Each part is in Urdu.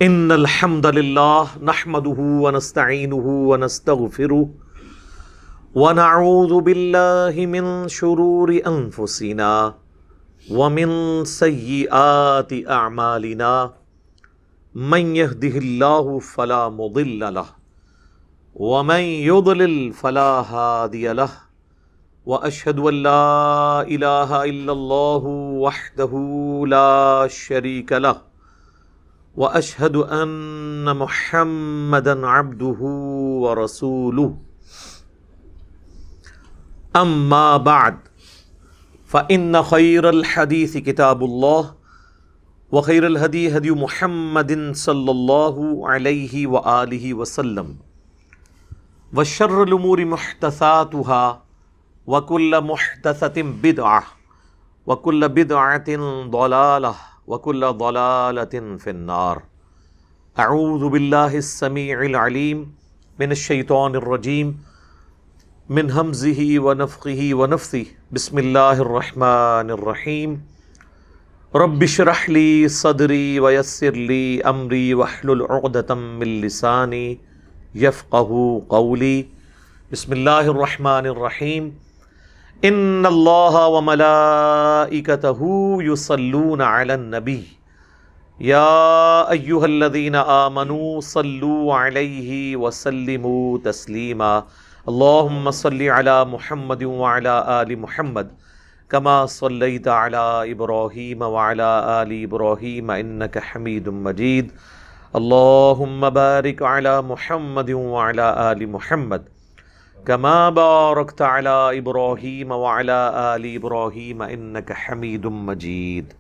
ان الحمد للہ نحمده ونستعینه ونستغفره ونعوذ باللہ من شرور انفسنا ومن سیئات اعمالنا من يهده اللہ فلا مضل له ومن يضلل فلا هادی له واشهد ان لا الہ الا اللہ وحدہ لا شریک له واشهد ان محمدا عبده ورسوله اما بعد فان خير الحديث كتاب الله وخير الهدي هدي محمد صلى الله عليه وآله وسلم وشر الامور محدثاتها وكل محدثة بدعة وكل بدعة ضلالة وَكُلَّ ضَلَالَةٍ فِي النَّارِ اعوذ باللہ السمیع العلیم من الشیطان الرجیم من ہمزہ ونفخہ ونفثہ بسم اللہ الرحمن الرحیم رب اشرح لی صدری ویسر لی امری واحلل عقدۃ من لسانی یفقہوا قولی بسم اللہ الرحمن الرحیم ان اللہ وملائکتہ یصلون علی النبی یا ایہا الذین آمنوا صلوا علیہ وسلموا تسلیما اللہم صل علی محمد وعلی آل محمد کما صلیت علی ابراہیم وعلی آل ابراہیم انک حمید مجید اللہم بارک علی محمد وعلی آل محمد کما بارکت علی ابراہیم وعلی آل ابراہیم انک حمید مجید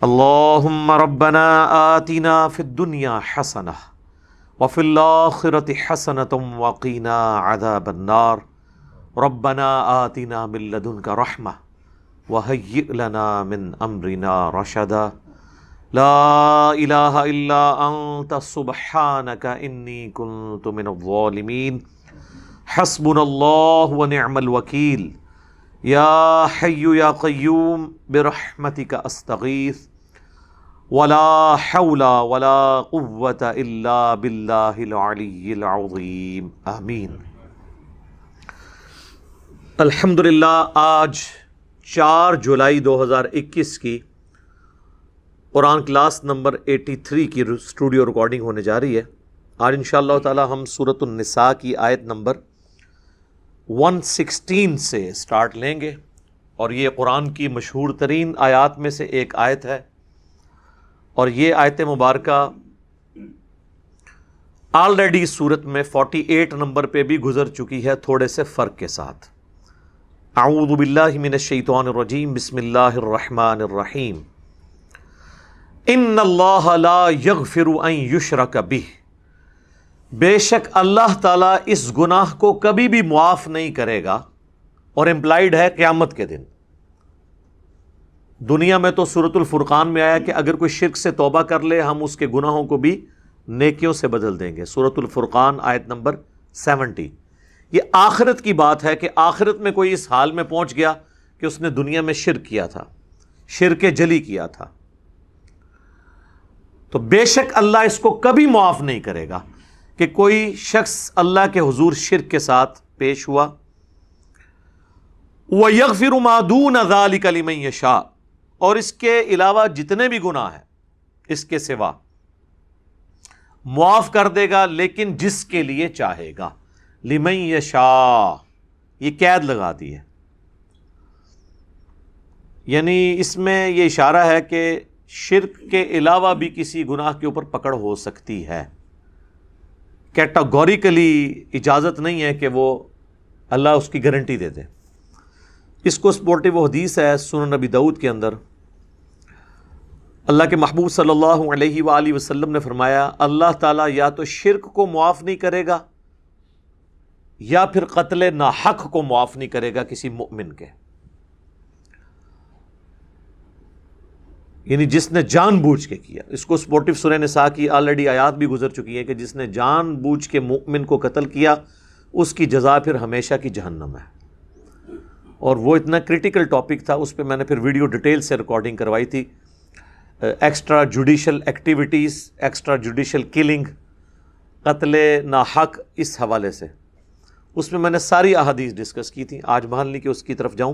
اللہم ربنا آتنا فی الدنیا حسنہ وفی الآخرۃ حسنۃ وقنا عذاب النار ربنا آتنا من لدنک رحمہ وہیئ لنا من امرنا رشدا لا الہ الا انت سبحانک انی کنت من الظالمین حسبنا اللہ ونعم الوکیل یا حی یا قیوم برحمتک استغیث ولا حول ولا قوة الا باللہ العلی العظیم آمین۔ الحمدللہ آج 4 جولائی 2021 کی قرآن کلاس نمبر 83 کی اسٹوڈیو ریکارڈنگ ہونے جا رہی ہے۔ آج انشاءاللہ تعالی ہم سورۃ النساء کی آیت نمبر 116 سے سٹارٹ لیں گے، اور یہ قرآن کی مشہور ترین آیات میں سے ایک آیت ہے، اور یہ آیت مبارکہ آلریڈی سورت میں 48 نمبر پہ بھی گزر چکی ہے، تھوڑے سے فرق کے ساتھ۔ اعوذ باللہ من الشیطان الرجیم بسم اللہ الرحمن الرحیم ان اللہ لا یغفر ان یشرک بہ، بے شک اللہ تعالیٰ اس گناہ کو کبھی بھی معاف نہیں کرے گا، اور امپلائیڈ ہے قیامت کے دن۔ دنیا میں تو سورۃ الفرقان میں آیا کہ اگر کوئی شرک سے توبہ کر لے ہم اس کے گناہوں کو بھی نیکیوں سے بدل دیں گے، سورۃ الفرقان آیت نمبر 70۔ یہ آخرت کی بات ہے کہ آخرت میں کوئی اس حال میں پہنچ گیا کہ اس نے دنیا میں شرک کیا تھا، شرک جلی کیا تھا، تو بے شک اللہ اس کو کبھی معاف نہیں کرے گا کہ کوئی شخص اللہ کے حضور شرک کے ساتھ پیش ہوا۔ وَيَغْفِرُ مَا دُونَ ذَلِكَ لِمَن يَشَاءُ، اور اس کے علاوہ جتنے بھی گناہ ہیں اس کے سوا معاف کر دے گا، لیکن جس کے لیے چاہے گا۔ لِمَن يَشَاءُ یہ قید لگا دی ہے، یعنی اس میں یہ اشارہ ہے کہ شرک کے علاوہ بھی کسی گناہ کے اوپر پکڑ ہو سکتی ہے، کیٹاگوریکلی اجازت نہیں ہے کہ وہ اللہ اس کی گارنٹی دے دے۔ اس کو سپورٹیو حدیث ہے سنن نبی داؤد کے اندر، اللہ کے محبوب صلی اللہ علیہ وآلہ وسلم نے فرمایا اللہ تعالیٰ یا تو شرک کو معاف نہیں کرے گا یا پھر قتل ناحق کو معاف نہیں کرے گا کسی مؤمن کے، یعنی جس نے جان بوجھ کے کیا۔ اس کو سپورٹیو سورہ نساء کی آلریڈی آیات بھی گزر چکی ہے کہ جس نے جان بوجھ کے مؤمن کو قتل کیا اس کی جزا پھر ہمیشہ کی جہنم ہے، اور وہ اتنا کریٹیکل ٹاپک تھا، اس پہ میں نے پھر ویڈیو ڈیٹیل سے ریکارڈنگ کروائی تھی۔ Extra judicial activities, extra judicial killing, قتل ناحق، اس حوالے سے اس میں نے ساری احادیث ڈسکس کی تھی. آج محل نہیں کہ اس کی طرف جاؤں.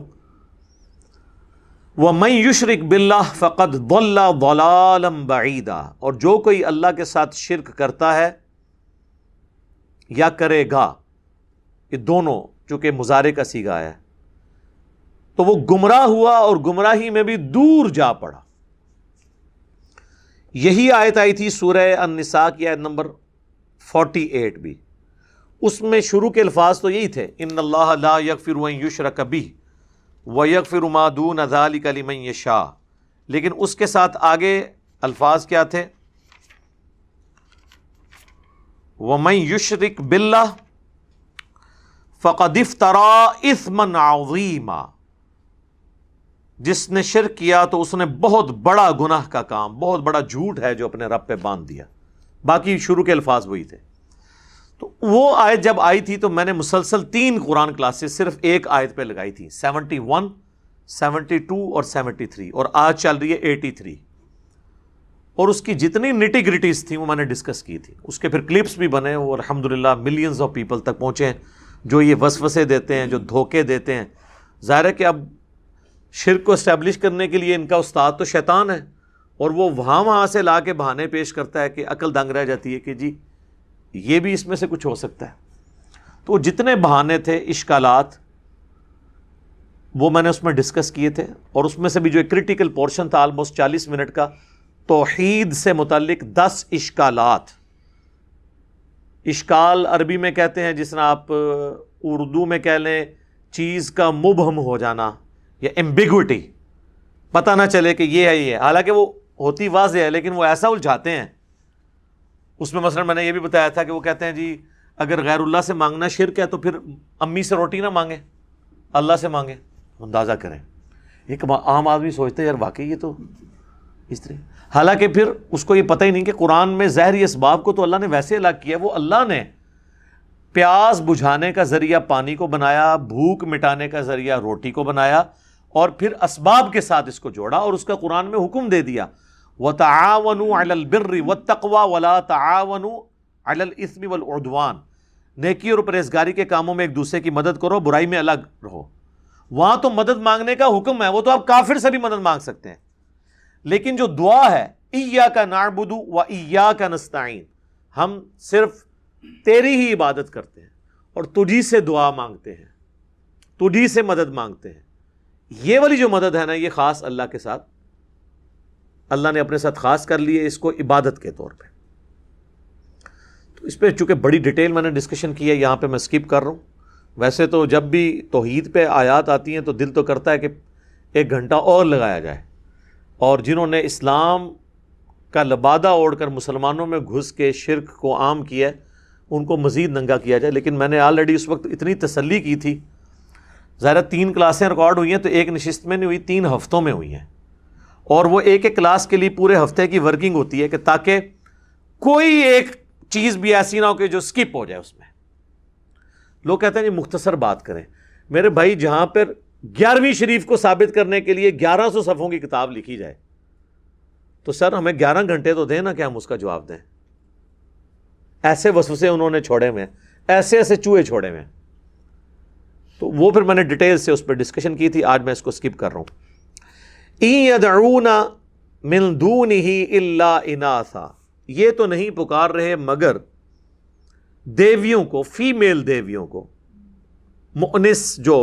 وَمَن يُشْرِكْ بِاللَّهِ فَقَدْ ضَلَّ ضَلَالًا بَعِيدًا، اور جو کوئی اللہ کے ساتھ شرک کرتا ہے یا کرے گا، یہ دونوں چونکہ مضارع کا صیغہ ہے، تو وہ گمراہ ہوا اور گمراہی میں بھی دور جا پڑا. یہی آیت آئی تھی سورہ النساء کی آیت نمبر 48 بھی. اس میں شروع کے الفاظ تو یہی تھے، ان اللہ لا یغفر ان یشرک بہ ویغفر ما دون ذلک لمن یشاء، لیکن اس کے ساتھ آگے الفاظ کیا تھے؟ ومن یشرک باللہ فقد افترى اثما عظیما، جس نے شرک کیا تو اس نے بہت بڑا گناہ کا کام، بہت بڑا جھوٹ ہے جو اپنے رب پہ باندھ دیا. باقی شروع کے الفاظ وہی تھے. تو وہ آیت جب آئی تھی تو میں نے مسلسل 3 قرآن کلاسز صرف ایک آیت پہ لگائی تھی، 71، 72 اور 73، اور آج چل رہی ہے 83. اور اس کی جتنی نٹی گریٹیز تھیں وہ میں نے ڈسکس کی تھی. اس کے پھر کلپس بھی بنے اور الحمدللہ ملینز آف پیپل تک پہنچے ہیں جو یہ وسوسے دیتے ہیں، جو دھوکے دیتے ہیں. ظاہر ہے کہ اب شرک کو اسٹیبلش کرنے کے لیے ان کا استاد تو شیطان ہے، اور وہ وہاں سے لا کے بہانے پیش کرتا ہے کہ عقل دنگ رہ جاتی ہے کہ جی یہ بھی اس میں سے کچھ ہو سکتا ہے. تو جتنے بہانے تھے، اشکالات، وہ میں نے اس میں ڈسکس کیے تھے. اور اس میں سے بھی جو ایک کرٹیکل پورشن تھا آلموسٹ 40 منٹ کا، توحید سے متعلق 10 اشکالات. اشکال عربی میں کہتے ہیں، جس طرح آپ اردو میں کہہ لیں چیز کا مبہم ہو جانا یا ایمبیگوٹی، پتہ نہ چلے کہ یہ ہے یہ ہے، حالانکہ وہ ہوتی واضح ہے لیکن وہ ایسا الجھاتے ہیں. اس میں مثلا میں نے یہ بھی بتایا تھا کہ وہ کہتے ہیں جی اگر غیر اللہ سے مانگنا شرک ہے تو پھر امی سے روٹی نہ مانگیں، اللہ سے مانگیں. اندازہ کریں، ایک عام آدمی سوچتے ہیں یار واقعی یہ تو اس طرح، حالانکہ پھر اس کو یہ پتہ ہی نہیں کہ قرآن میں ظاہری اسباب کو تو اللہ نے ویسے الگ کیا. وہ اللہ نے پیاس بجھانے کا ذریعہ پانی کو بنایا، بھوک مٹانے کا ذریعہ روٹی کو بنایا، اور پھر اسباب کے ساتھ اس کو جوڑا، اور اس کا قرآن میں حکم دے دیا وَتَعَاوَنُوا عَلَى الْبِرِّ وَالتَّقْوَى وَلَا تَعَاوَنُوا عَلَى الْإِثْمِ وَالْعُدْوَانِ، نیکی اور پرہیزگاری کے کاموں میں ایک دوسرے کی مدد کرو، برائی میں الگ رہو. وہاں تو مدد مانگنے کا حکم ہے، وہ تو آپ کافر سے بھی مدد مانگ سکتے ہیں. لیکن جو دعا ہے إِيَّاكَ نَعْبُدُ وَإِيَّاكَ نَسْتَعِينُ، ہم صرف تیری ہی عبادت کرتے ہیں اور تجھی سے دعا مانگتے ہیں، تجھی سے مدد مانگتے ہیں. یہ والی جو مدد ہے نا، یہ خاص اللہ کے ساتھ، اللہ نے اپنے ساتھ خاص کر لی ہے اس کو عبادت کے طور پہ. تو اس پہ چونکہ بڑی ڈیٹیل میں نے ڈسکشن کی ہے، یہاں پہ میں سکپ کر رہا ہوں. ویسے تو جب بھی توحید پہ آیات آتی ہیں تو دل تو کرتا ہے کہ 1 گھنٹہ اور لگایا جائے، اور جنہوں نے اسلام کا لبادہ اوڑھ کر مسلمانوں میں گھس کے شرک کو عام کیا ہے ان کو مزید ننگا کیا جائے. لیکن میں نے آلریڈی اس وقت اتنی تسلی کی تھی. ظاہر 3 کلاسیں ریکارڈ ہوئی ہیں تو ایک نشست میں نہیں ہوئی، 3 ہفتوں میں ہوئی ہیں، اور وہ ایک کلاس کے لیے پورے ہفتے کی ورکنگ ہوتی ہے کہ تاکہ کوئی ایک چیز بھی ایسی نہ ہو کہ جو سکپ ہو جائے. اس میں لوگ کہتے ہیں جی مختصر بات کریں. میرے بھائی جہاں پر 11ویں شریف کو ثابت کرنے کے لیے 1100 صفحوں کی کتاب لکھی جائے تو سر ہمیں 11 گھنٹے تو دیں نا کہ ہم اس کا جواب دیں. ایسے وسوسے انہوں نے چھوڑے ہوئے ہیں، ایسے ایسے چوہے چھوڑے ہوئے ہیں. تو وہ پھر میں نے ڈیٹیل سے اس پہ ڈسکشن کی تھی، آج میں اس کو سکپ کر رہا ہوں. إِن يَدْعُونَ مِن دُونِهِ إِلَّا إِنَاثًا، یہ تو نہیں پکار رہے مگر دیویوں کو، فیمیل دیویوں کو، مؤنس جو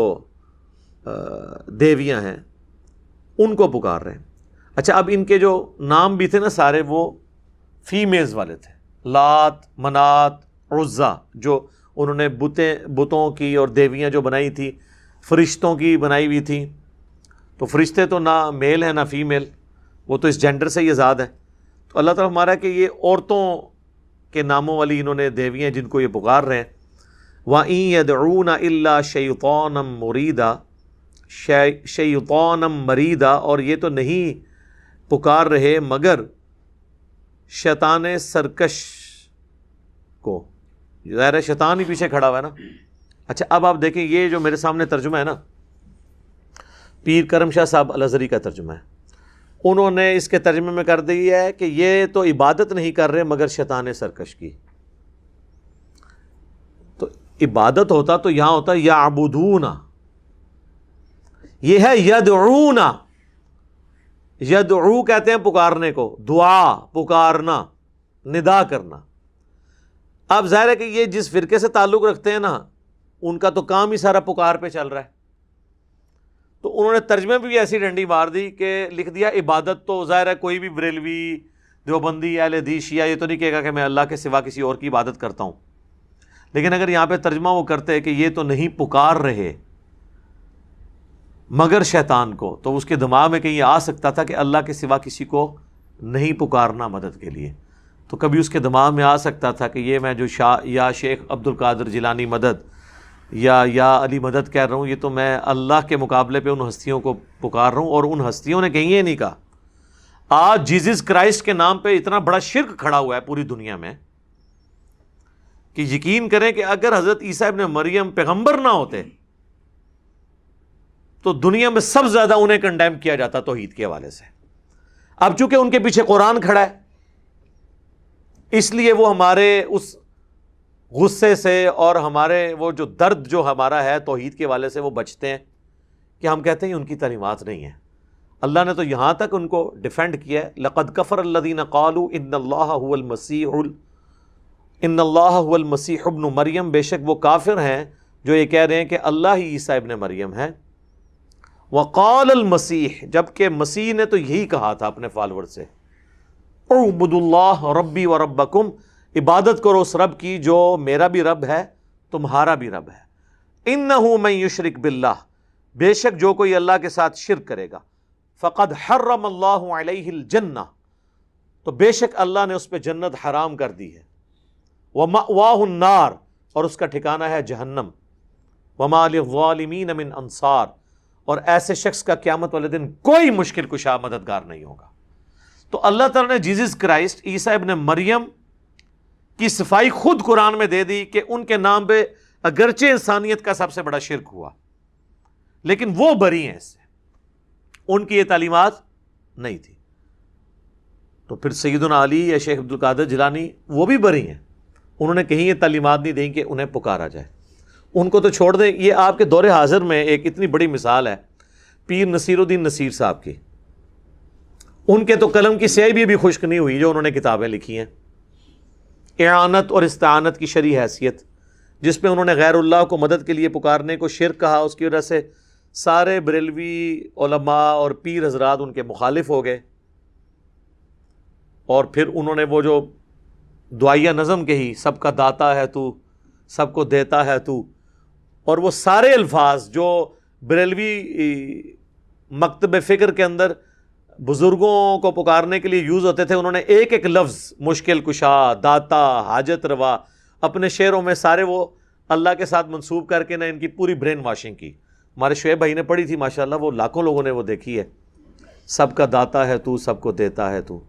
دیویاں ہیں ان کو پکار رہے ہیں. اچھا اب ان کے جو نام بھی تھے نا سارے وہ فیمیلز والے تھے، لات، منات، عزا، جو انہوں نے بتوں کی اور دیویاں جو بنائی تھی، فرشتوں کی بنائی ہوئی تھی. تو فرشتے تو نہ میل ہیں نہ فیمیل، وہ تو اس جینڈر سے ہی آزاد ہیں. تو اللہ تعالیٰ ہمارا کہ یہ عورتوں کے ناموں والی انہوں نے دیویاں جن کو یہ پکار رہے ہیں. وَإِن يَدْعُونَ إِلَّا شَيْطَانًا مُرِيدًا، شیطانًا مریدا، اور یہ تو نہیں پکار رہے مگر شیطان سرکش کو. ظاہر ہے شیطان ہی پیچھے کھڑا ہوا ہے نا. اچھا اب آپ دیکھیں یہ جو میرے سامنے ترجمہ ہے نا، پیر کرم شاہ صاحب الازہری کا ترجمہ ہے. انہوں نے اس کے ترجمے میں کر دیا ہے کہ یہ تو عبادت نہیں کر رہے مگر شیطان سرکش کی. تو عبادت ہوتا تو یہاں ہوتا یعبدون، یہ ہے یدعون. یدعو کہتے ہیں پکارنے کو، دعا پکارنا، ندا کرنا. اب ظاہر ہے کہ یہ جس فرقے سے تعلق رکھتے ہیں نا، ان کا تو کام ہی سارا پکار پہ چل رہا ہے. تو انہوں نے ترجمے بھی ایسی ڈنڈی مار دی کہ لکھ دیا عبادت تو ظاہر ہے کوئی بھی بریلوی، دیوبندی، اہل حدیث، شیعہ یہ تو نہیں کہے گا کہ میں اللہ کے سوا کسی اور کی عبادت کرتا ہوں. لیکن اگر یہاں پہ ترجمہ وہ کرتے کہ یہ تو نہیں پکار رہے مگر شیطان کو، تو اس کے دماغ میں کہیں آ سکتا تھا کہ اللہ کے سوا کسی کو نہیں پکارنا مدد کے لیے. تو کبھی اس کے دماغ میں آ سکتا تھا کہ یہ میں جو یا شیخ عبد القادر جیلانی مدد یا علی مدد کہہ رہا ہوں، یہ تو میں اللہ کے مقابلے پہ ان ہستیوں کو پکار رہا ہوں. اور ان ہستیوں نے کہیں یہ نہیں کہا. آج جیزس کرائسٹ کے نام پہ اتنا بڑا شرک کھڑا ہوا ہے پوری دنیا میں کہ یقین کریں کہ اگر حضرت عیسیٰ ابن مریم پیغمبر نہ ہوتے تو دنیا میں سب سے زیادہ انہیں کنڈیم کیا جاتا توحید کے حوالے سے. اب چونکہ ان کے پیچھے قرآن کھڑا ہے، اس لیے وہ ہمارے اس غصے سے اور ہمارے وہ جو درد جو ہمارا ہے توحید کے حوالے سے وہ بچتے ہیں کہ ہم کہتے ہیں ان کی تعلیمات نہیں ہیں. اللہ نے تو یہاں تک ان کو ڈیفینڈ کیا ہے، لقد کفر الذین قالوا ان اللہ هو المسیح ابن مریم، بے شک وہ کافر ہیں جو یہ کہہ رہے ہیں کہ اللہ ہی عیسیٰ ابن مریم ہے. وقال المسیح، جبکہ مسیح نے تو یہی کہا تھا اپنے فالوور سے، اعبدوا اللہ ربی و ربکم، عبادت کرو اس رب کی جو میرا بھی رب ہے تمہارا بھی رب ہے. انہ من یشرک باللہ، بے شک جو کوئی اللہ کے ساتھ شرک کرے گا، فقد حرم اللہ علیہ الجنہ، تو بے شک اللہ نے اس پہ جنت حرام کر دی ہے. ومأواہ النار، اور اس کا ٹھکانہ ہے جہنم. وما للظالمین من انصار، اور ایسے شخص کا قیامت والے دن کوئی مشکل کشا مددگار نہیں ہوگا. تو اللہ تعالیٰ نے جیزس کرائسٹ عیسیٰ ابن مریم کی صفائی خود قرآن میں دے دی کہ ان کے نام پہ اگرچہ انسانیت کا سب سے بڑا شرک ہوا لیکن وہ بری ہیں اس سے، ان کی یہ تعلیمات نہیں تھی. تو پھر سیدنا علی یا شیخ عبد القادر جیلانی وہ بھی بری ہیں، انہوں نے کہیں یہ تعلیمات نہیں دیں کہ انہیں پکارا جائے. ان کو تو چھوڑ دیں. یہ آپ کے دور حاضر میں ایک اتنی بڑی مثال ہے پیر نصیر الدین نصیر صاحب کی. ان کے تو قلم کی سیاہی بھی خشک نہیں ہوئی جو انہوں نے کتابیں لکھی ہیں، اعانت اور استعانت کی شرعی حیثیت، جس پہ انہوں نے غیر اللہ کو مدد کے لیے پکارنے کو شرک کہا. اس کی وجہ سے سارے بریلوی علماء اور پیر حضرات ان کے مخالف ہو گئے. اور پھر انہوں نے وہ جو دعائیہ نظم کہی، سب کا داتا ہے تو، سب کو دیتا ہے تو، اور وہ سارے الفاظ جو بریلوی مکتب فکر کے اندر بزرگوں کو پکارنے کے لیے یوز ہوتے تھے، انہوں نے ایک ایک لفظ مشکل کشا، داتا، حاجت روا اپنے شعروں میں سارے وہ اللہ کے ساتھ منسوب کر کے نہ ان کی پوری برین واشنگ کی. ہمارے شعیب بھائی نے پڑھی تھی ماشاءاللہ، وہ لاکھوں لوگوں نے وہ دیکھی ہے، سب کا داتا ہے تو، سب کو دیتا ہے تو.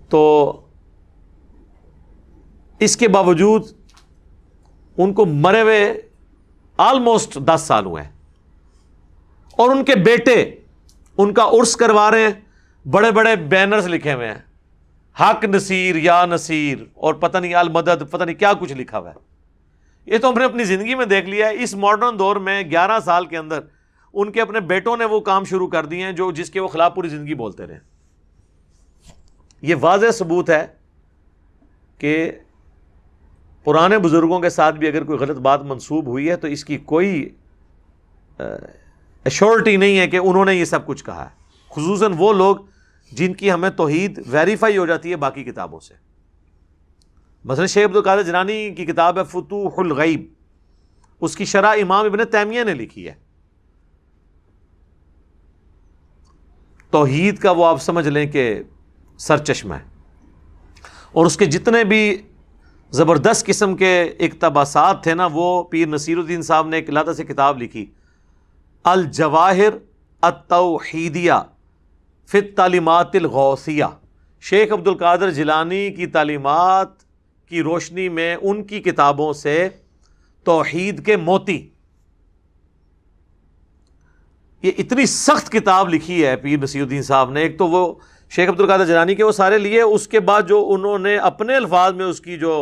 تو اس کے باوجود ان کو مرے ہوئے آلموسٹ 10 سال ہوئے ہیں، اور ان کے بیٹے ان کا عرس کروا رہے ہیں، بڑے بڑے بینرز لکھے ہوئے ہیں، حق نصیر، یا نصیر، اور پتہ نہیں المدد، پتہ نہیں کیا کچھ لکھا ہوا ہے. یہ تو ہم نے اپنی زندگی میں دیکھ لیا ہے. اس ماڈرن دور میں 11 سال کے اندر ان کے اپنے بیٹوں نے وہ کام شروع کر دیے ہیں جو جس کے وہ خلاف پوری زندگی بولتے رہے. یہ واضح ثبوت ہے کہ پرانے بزرگوں کے ساتھ بھی اگر کوئی غلط بات منسوب ہوئی ہے تو اس کی کوئی ایشورٹی نہیں ہے کہ انہوں نے یہ سب کچھ کہا ہے، خصوصاً وہ لوگ جن کی ہمیں توحید ویریفائی ہو جاتی ہے باقی کتابوں سے. مثلا شیخ عبد القادر جیلانی کی کتاب ہے فتوح الغیب، اس کی شرح امام ابن تیمیہ نے لکھی ہے. توحید کا وہ آپ سمجھ لیں کہ سر چشمہ ہے، اور اس کے جتنے بھی زبردست قسم کے اقتباسات تھے نا، وہ پیر نصیر الدین صاحب نے ایک علیحدہ سے کتاب لکھی، الجواہر التوحیدیہ فی التعلیمات الغوثیہ. شیخ عبد القادر جیلانی کی تعلیمات کی روشنی میں ان کی کتابوں سے توحید کے موتی. یہ اتنی سخت کتاب لکھی ہے پیر نصیر الدین صاحب نے. ایک تو وہ شیخ عبد القادر جیلانی کے وہ سارے لیے, اس کے بعد جو انہوں نے اپنے الفاظ میں اس کی, جو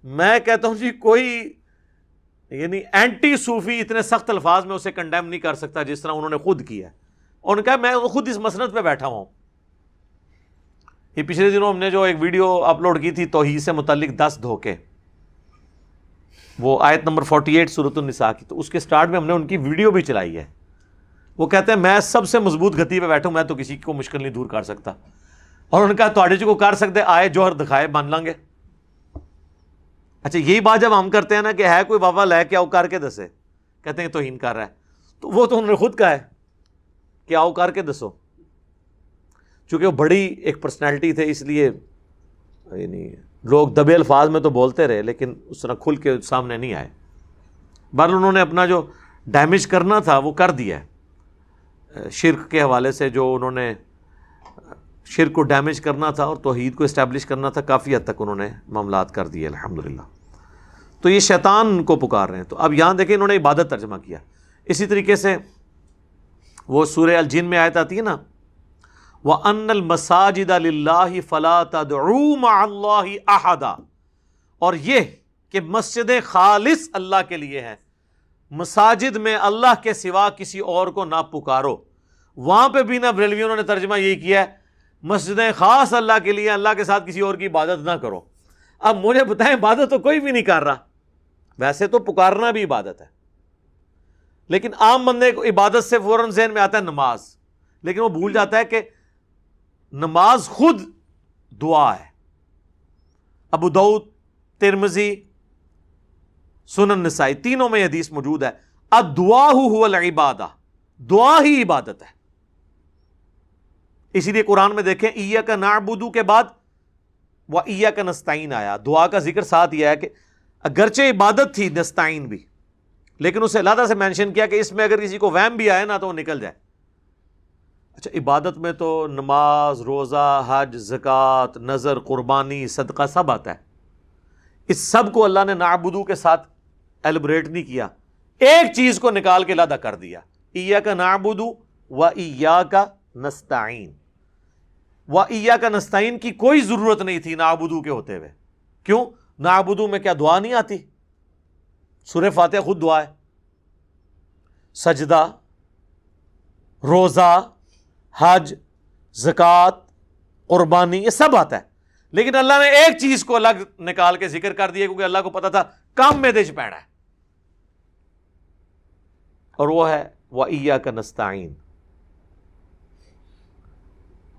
میں کہتا ہوں جی کوئی یعنی اینٹی صوفی اتنے سخت الفاظ میں اسے کنڈیم نہیں کر سکتا جس طرح انہوں نے خود کیا ہے. اور ان کا میں خود اس مسند پہ بیٹھا ہوں. یہ پچھلے دنوں ہم نے جو ایک ویڈیو اپلوڈ کی تھی توحید سے متعلق 10 دھوکے, وہ آیت نمبر 48 سورۃ النساء کی, تو اس کے سٹارٹ میں ہم نے ان کی ویڈیو بھی چلائی ہے. وہ کہتے ہیں میں سب سے مضبوط گتی پہ بیٹھوں, میں تو کسی کو مشکل نہیں دور کر سکتا. اور ان کا تواڈے جو کو کر سکتے آئے جوہر دکھائے مان لیں گے. اچھا یہی بات جب ہم کرتے ہیں نا کہ ہے کوئی بابا لے کے آؤ کر کے دسے, کہتے ہیں توہین کر رہا ہے, تو وہ تو انہوں نے خود کہا ہے کہ آؤ کر کے دسو. چونکہ وہ بڑی ایک پرسنالٹی تھے اس لیے یعنی لوگ دبے الفاظ میں تو بولتے رہے لیکن اس طرح کھل کے سامنے نہیں آئے. بہرحال انہوں نے اپنا جو ڈیمیج کرنا تھا وہ کر دیا ہے. شرک کے حوالے سے جو انہوں نے شرک کو ڈیمیج کرنا تھا اور توحید کو اسٹیبلش کرنا تھا, کافی حد تک انہوں نے معاملات کر دیے الحمدللہ. تو یہ شیطان کو پکار رہے ہیں. تو اب یہاں دیکھیں انہوں نے عبادت ترجمہ کیا. اسی طریقے سے وہ سورہ الجن میں آیت آتی ہے نا, وَأَنَّ الْمَسَاجِدَ لِلَّهِ فَلَا تَدْعُوا مَعَ اللَّهِ أَحَدًا, اور یہ کہ مسجدیں خالص اللہ کے لیے ہیں, مساجد میں اللہ کے سوا کسی اور کو نہ پکارو. وہاں پہ بھی نہ بریلویوں نے ترجمہ یہی کیا ہے, مسجدیں خاص اللہ کے لیے, اللہ کے ساتھ کسی اور کی عبادت نہ کرو. اب مجھے بتائیں عبادت تو کوئی بھی نہیں کر رہا, ویسے تو پکارنا بھی عبادت ہے, لیکن عام بندے کو عبادت سے فوراً ذہن میں آتا ہے نماز, لیکن وہ بھول جاتا ہے کہ نماز خود دعا ہے. ابو داؤد, ترمذی, سنن نسائی تینوں میں حدیث موجود ہے, الدعاء هو العبادہ, دعا ہی عبادت ہے. اسی لیے قرآن میں دیکھیں ایاک نعبد کے بعد وایاک نستعین آیا, دعا کا ذکر ساتھ یہ ہے کہ اگرچہ عبادت تھی نستعین بھی, لیکن اسے علیحدہ سے مینشن کیا کہ اس میں اگر کسی کو وہم بھی آئے نا تو وہ نکل جائے. اچھا عبادت میں تو نماز, روزہ, حج, زکوٰۃ, نذر, قربانی, صدقہ سب آتا ہے. اس سب کو اللہ نے نعبدو کے ساتھ ایلیبریٹ نہیں کیا, ایک چیز کو نکال کے علیحدہ کر دیا, ایاک نعبد و ایاک نستعین. و ایاک نستعین کی کوئی ضرورت نہیں تھی نعبدو کے ہوتے ہوئے. کیوں؟ نعبدو میں کیا دعا نہیں آتی؟ سورہ فاتحہ خود دعا ہے, سجدہ, روزہ, حج, زکوٰۃ, قربانی, یہ سب آتا ہے. لیکن اللہ نے ایک چیز کو الگ نکال کے ذکر کر دیا کیونکہ اللہ کو پتا تھا کام میں دیش پیڑا ہے, اور وہ ہے وَإِيَّاكَ نَسْتَعِينُ.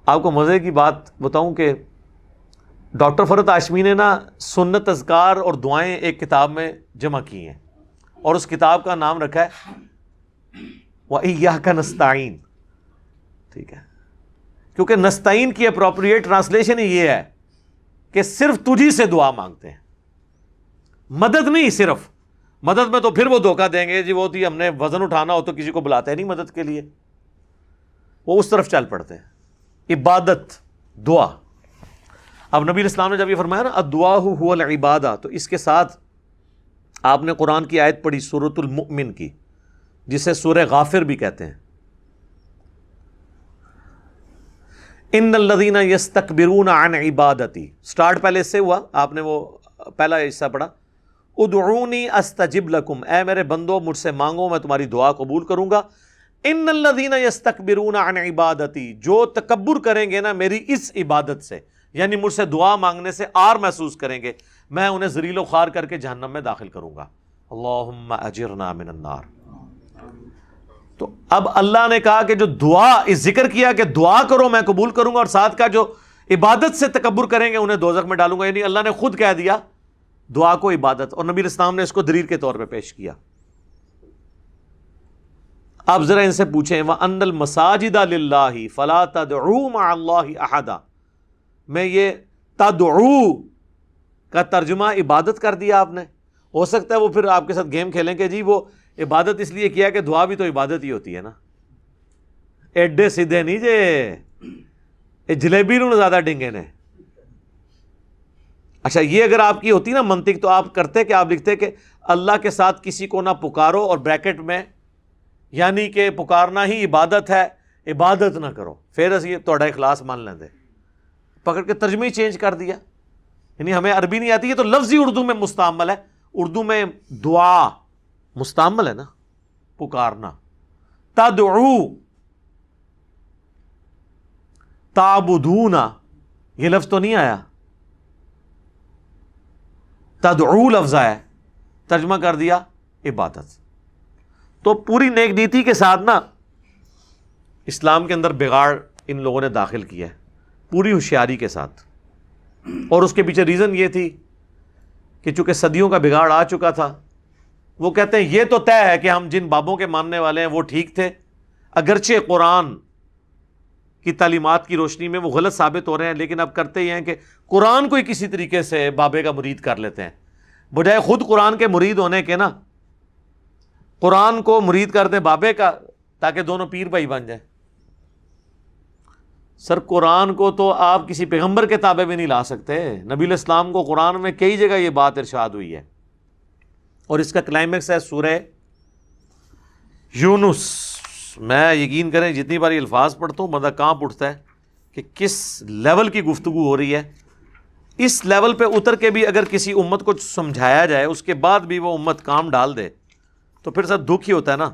آپ کو مزے کی بات بتاؤں کہ ڈاکٹر فرحت ہاشمی نے نا سنت اذکار اور دعائیں ایک کتاب میں جمع کی ہیں, اور اس کتاب کا نام رکھا ہے وَإِيَّاكَ نَسْتَعِينُ. ٹھیک ہے, کیونکہ نستعین کی اپروپریٹ ٹرانسلیشن ہی یہ ہے کہ صرف تجھی سے دعا مانگتے ہیں, مدد نہیں. صرف مدد میں تو پھر وہ دھوکہ دیں گے جی, وہ تھی ہم نے وزن اٹھانا ہو تو کسی کو بلاتے ہیں نہیں مدد کے لیے, وہ اس طرف چل پڑتے ہیں. عبادت, دعا. اب نبی اسلام نے جب یہ فرمایا نا الدعاء هو العبادہ, تو اس کے ساتھ آپ نے قرآن کی آیت پڑھی سورۃ المؤمن کی, جسے سورہ غافر بھی کہتے ہیں. ان الذین یستکبرون عن عبادتی, سٹارٹ پہلے سے ہوا, آپ نے وہ پہلا حصہ پڑھا, ادعونی استجب لکم, اے میرے بندو مجھ سے مانگو میں تمہاری دعا قبول کروں گا. ان الذین یستکبرون عن عبادتی, جو تکبر کریں گے نا میری اس عبادت سے, یعنی مجھ سے دعا مانگنے سے آر محسوس کریں گے, میں انہیں ذلیل و خوار کر کے جہنم میں داخل کروں گا. اللہم اجرنا من النار. تو اب اللہ نے کہا کہ جو دعا, اس ذکر کیا کہ دعا کرو میں قبول کروں گا, اور ساتھ کا جو عبادت سے تکبر کریں گے انہیں دوزخ میں ڈالوں گا. یعنی اللہ نے خود کہہ دیا دعا کو عبادت, اور نبی اسلام نے اس کو دلیل کے طور پہ پیش کیا. آپ ذرا ان سے پوچھیں وَأَنَّ الْمَسَاجِدَ لِلَّهِ فَلَا تَدْعُوا مَعَ اللَّهِ أَحَدًا, میں یہ تدعو کا ترجمہ عبادت کر دیا آپ نے. ہو سکتا ہے وہ پھر آپ کے ساتھ گیم کھیلیں کہ جی وہ عبادت اس لیے کیا کہ دعا بھی تو عبادت ہی ہوتی ہے نا, ایڈے سیدھے نہیں جے جلیبی نو زیادہ ڈنگے نے. اچھا یہ اگر آپ کی ہوتی نا منطق, تو آپ کرتے کہ آپ لکھتے کہ اللہ کے ساتھ کسی کو نہ پکارو اور بریکٹ میں یعنی کہ پکارنا ہی عبادت ہے، عبادت نہ کرو، پھر اسی تہاڈا اخلاص مان لیندے، پکڑ کے ترجمہ ہی چینج کر دیا. یعنی ہمیں عربی نہیں آتی ہے تو لفظی اردو میں مستعمل ہے. اردو میں دعا مستعمل ہے نا، پکارنا. تدعو، تعبدون، یہ لفظ تو نہیں آیا، تدعو لفظ آیا، ترجمہ کر دیا عبادت. تو پوری نیک نیتی کے ساتھ نا اسلام کے اندر بگاڑ ان لوگوں نے داخل کیا ہے، پوری ہوشیاری کے ساتھ. اور اس کے پیچھے ریزن یہ تھی کہ چونکہ صدیوں کا بگاڑ آ چکا تھا، وہ کہتے ہیں یہ تو طے ہے کہ ہم جن بابوں کے ماننے والے ہیں وہ ٹھیک تھے، اگرچہ قرآن کی تعلیمات کی روشنی میں وہ غلط ثابت ہو رہے ہیں، لیکن اب کرتے یہ ہیں کہ قرآن کو ہی کسی طریقے سے بابے کا مرید کر لیتے ہیں، بجائے خود قرآن کے مرید ہونے کے نا قرآن کو مرید کر دیں بابے کا، تاکہ دونوں پیر بھائی بن جائیں. سر قرآن کو تو آپ کسی پیغمبر کے تابع بھی نہیں لا سکتے. نبی علیہ السلام کو قرآن میں کئی جگہ یہ بات ارشاد ہوئی ہے، اور اس کا کلائمیکس ہے سورہ یونس. میں یقین کریں جتنی بار یہ الفاظ پڑھتا ہوں بندہ کانپ اٹھتا ہے کہ کس لیول کی گفتگو ہو رہی ہے. اس لیول پہ اتر کے بھی اگر کسی امت کو سمجھایا جائے، اس کے بعد بھی وہ امت کام ڈال دے، تو پھر سر دکھ ہی ہوتا ہے نا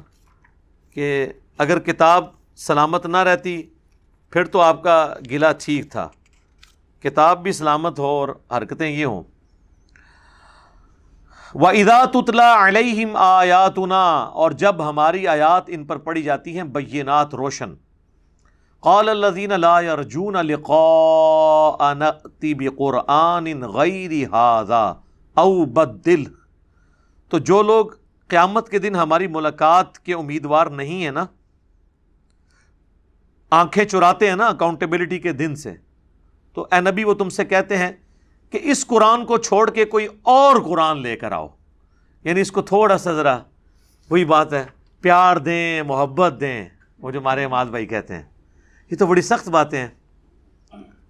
کہ اگر کتاب سلامت نہ رہتی پھر تو آپ کا گلہ ٹھیک تھا، کتاب بھی سلامت ہو اور حرکتیں یہ ہوں. وَإِذَا تُتْلَى عَلَيْهِمْ آيَاتُنَا، اور جب ہماری آیات ان پر پڑھی جاتی ہیں بینات روشن. قَالَ الَّذِينَ لَا يَرْجُونَ لِقَاءَ نَأْتِ بِقُرْآنٍ غَيْرِ هَذَا أَوْ بَدِّلْهُ، تو جو لوگ قیامت کے دن ہماری ملاقات کے امیدوار نہیں ہیں نا، آنکھیں چراتے ہیں نا اکاؤنٹیبلٹی کے دن سے، تو اے نبی وہ تم سے کہتے ہیں کہ اس قرآن کو چھوڑ کے کوئی اور قرآن لے کر آؤ. یعنی اس کو تھوڑا سا ذرا، وہی بات ہے، پیار دیں، محبت دیں، وہ جو ہمارے عماد بھائی کہتے ہیں. یہ تو بڑی سخت باتیں ہیں.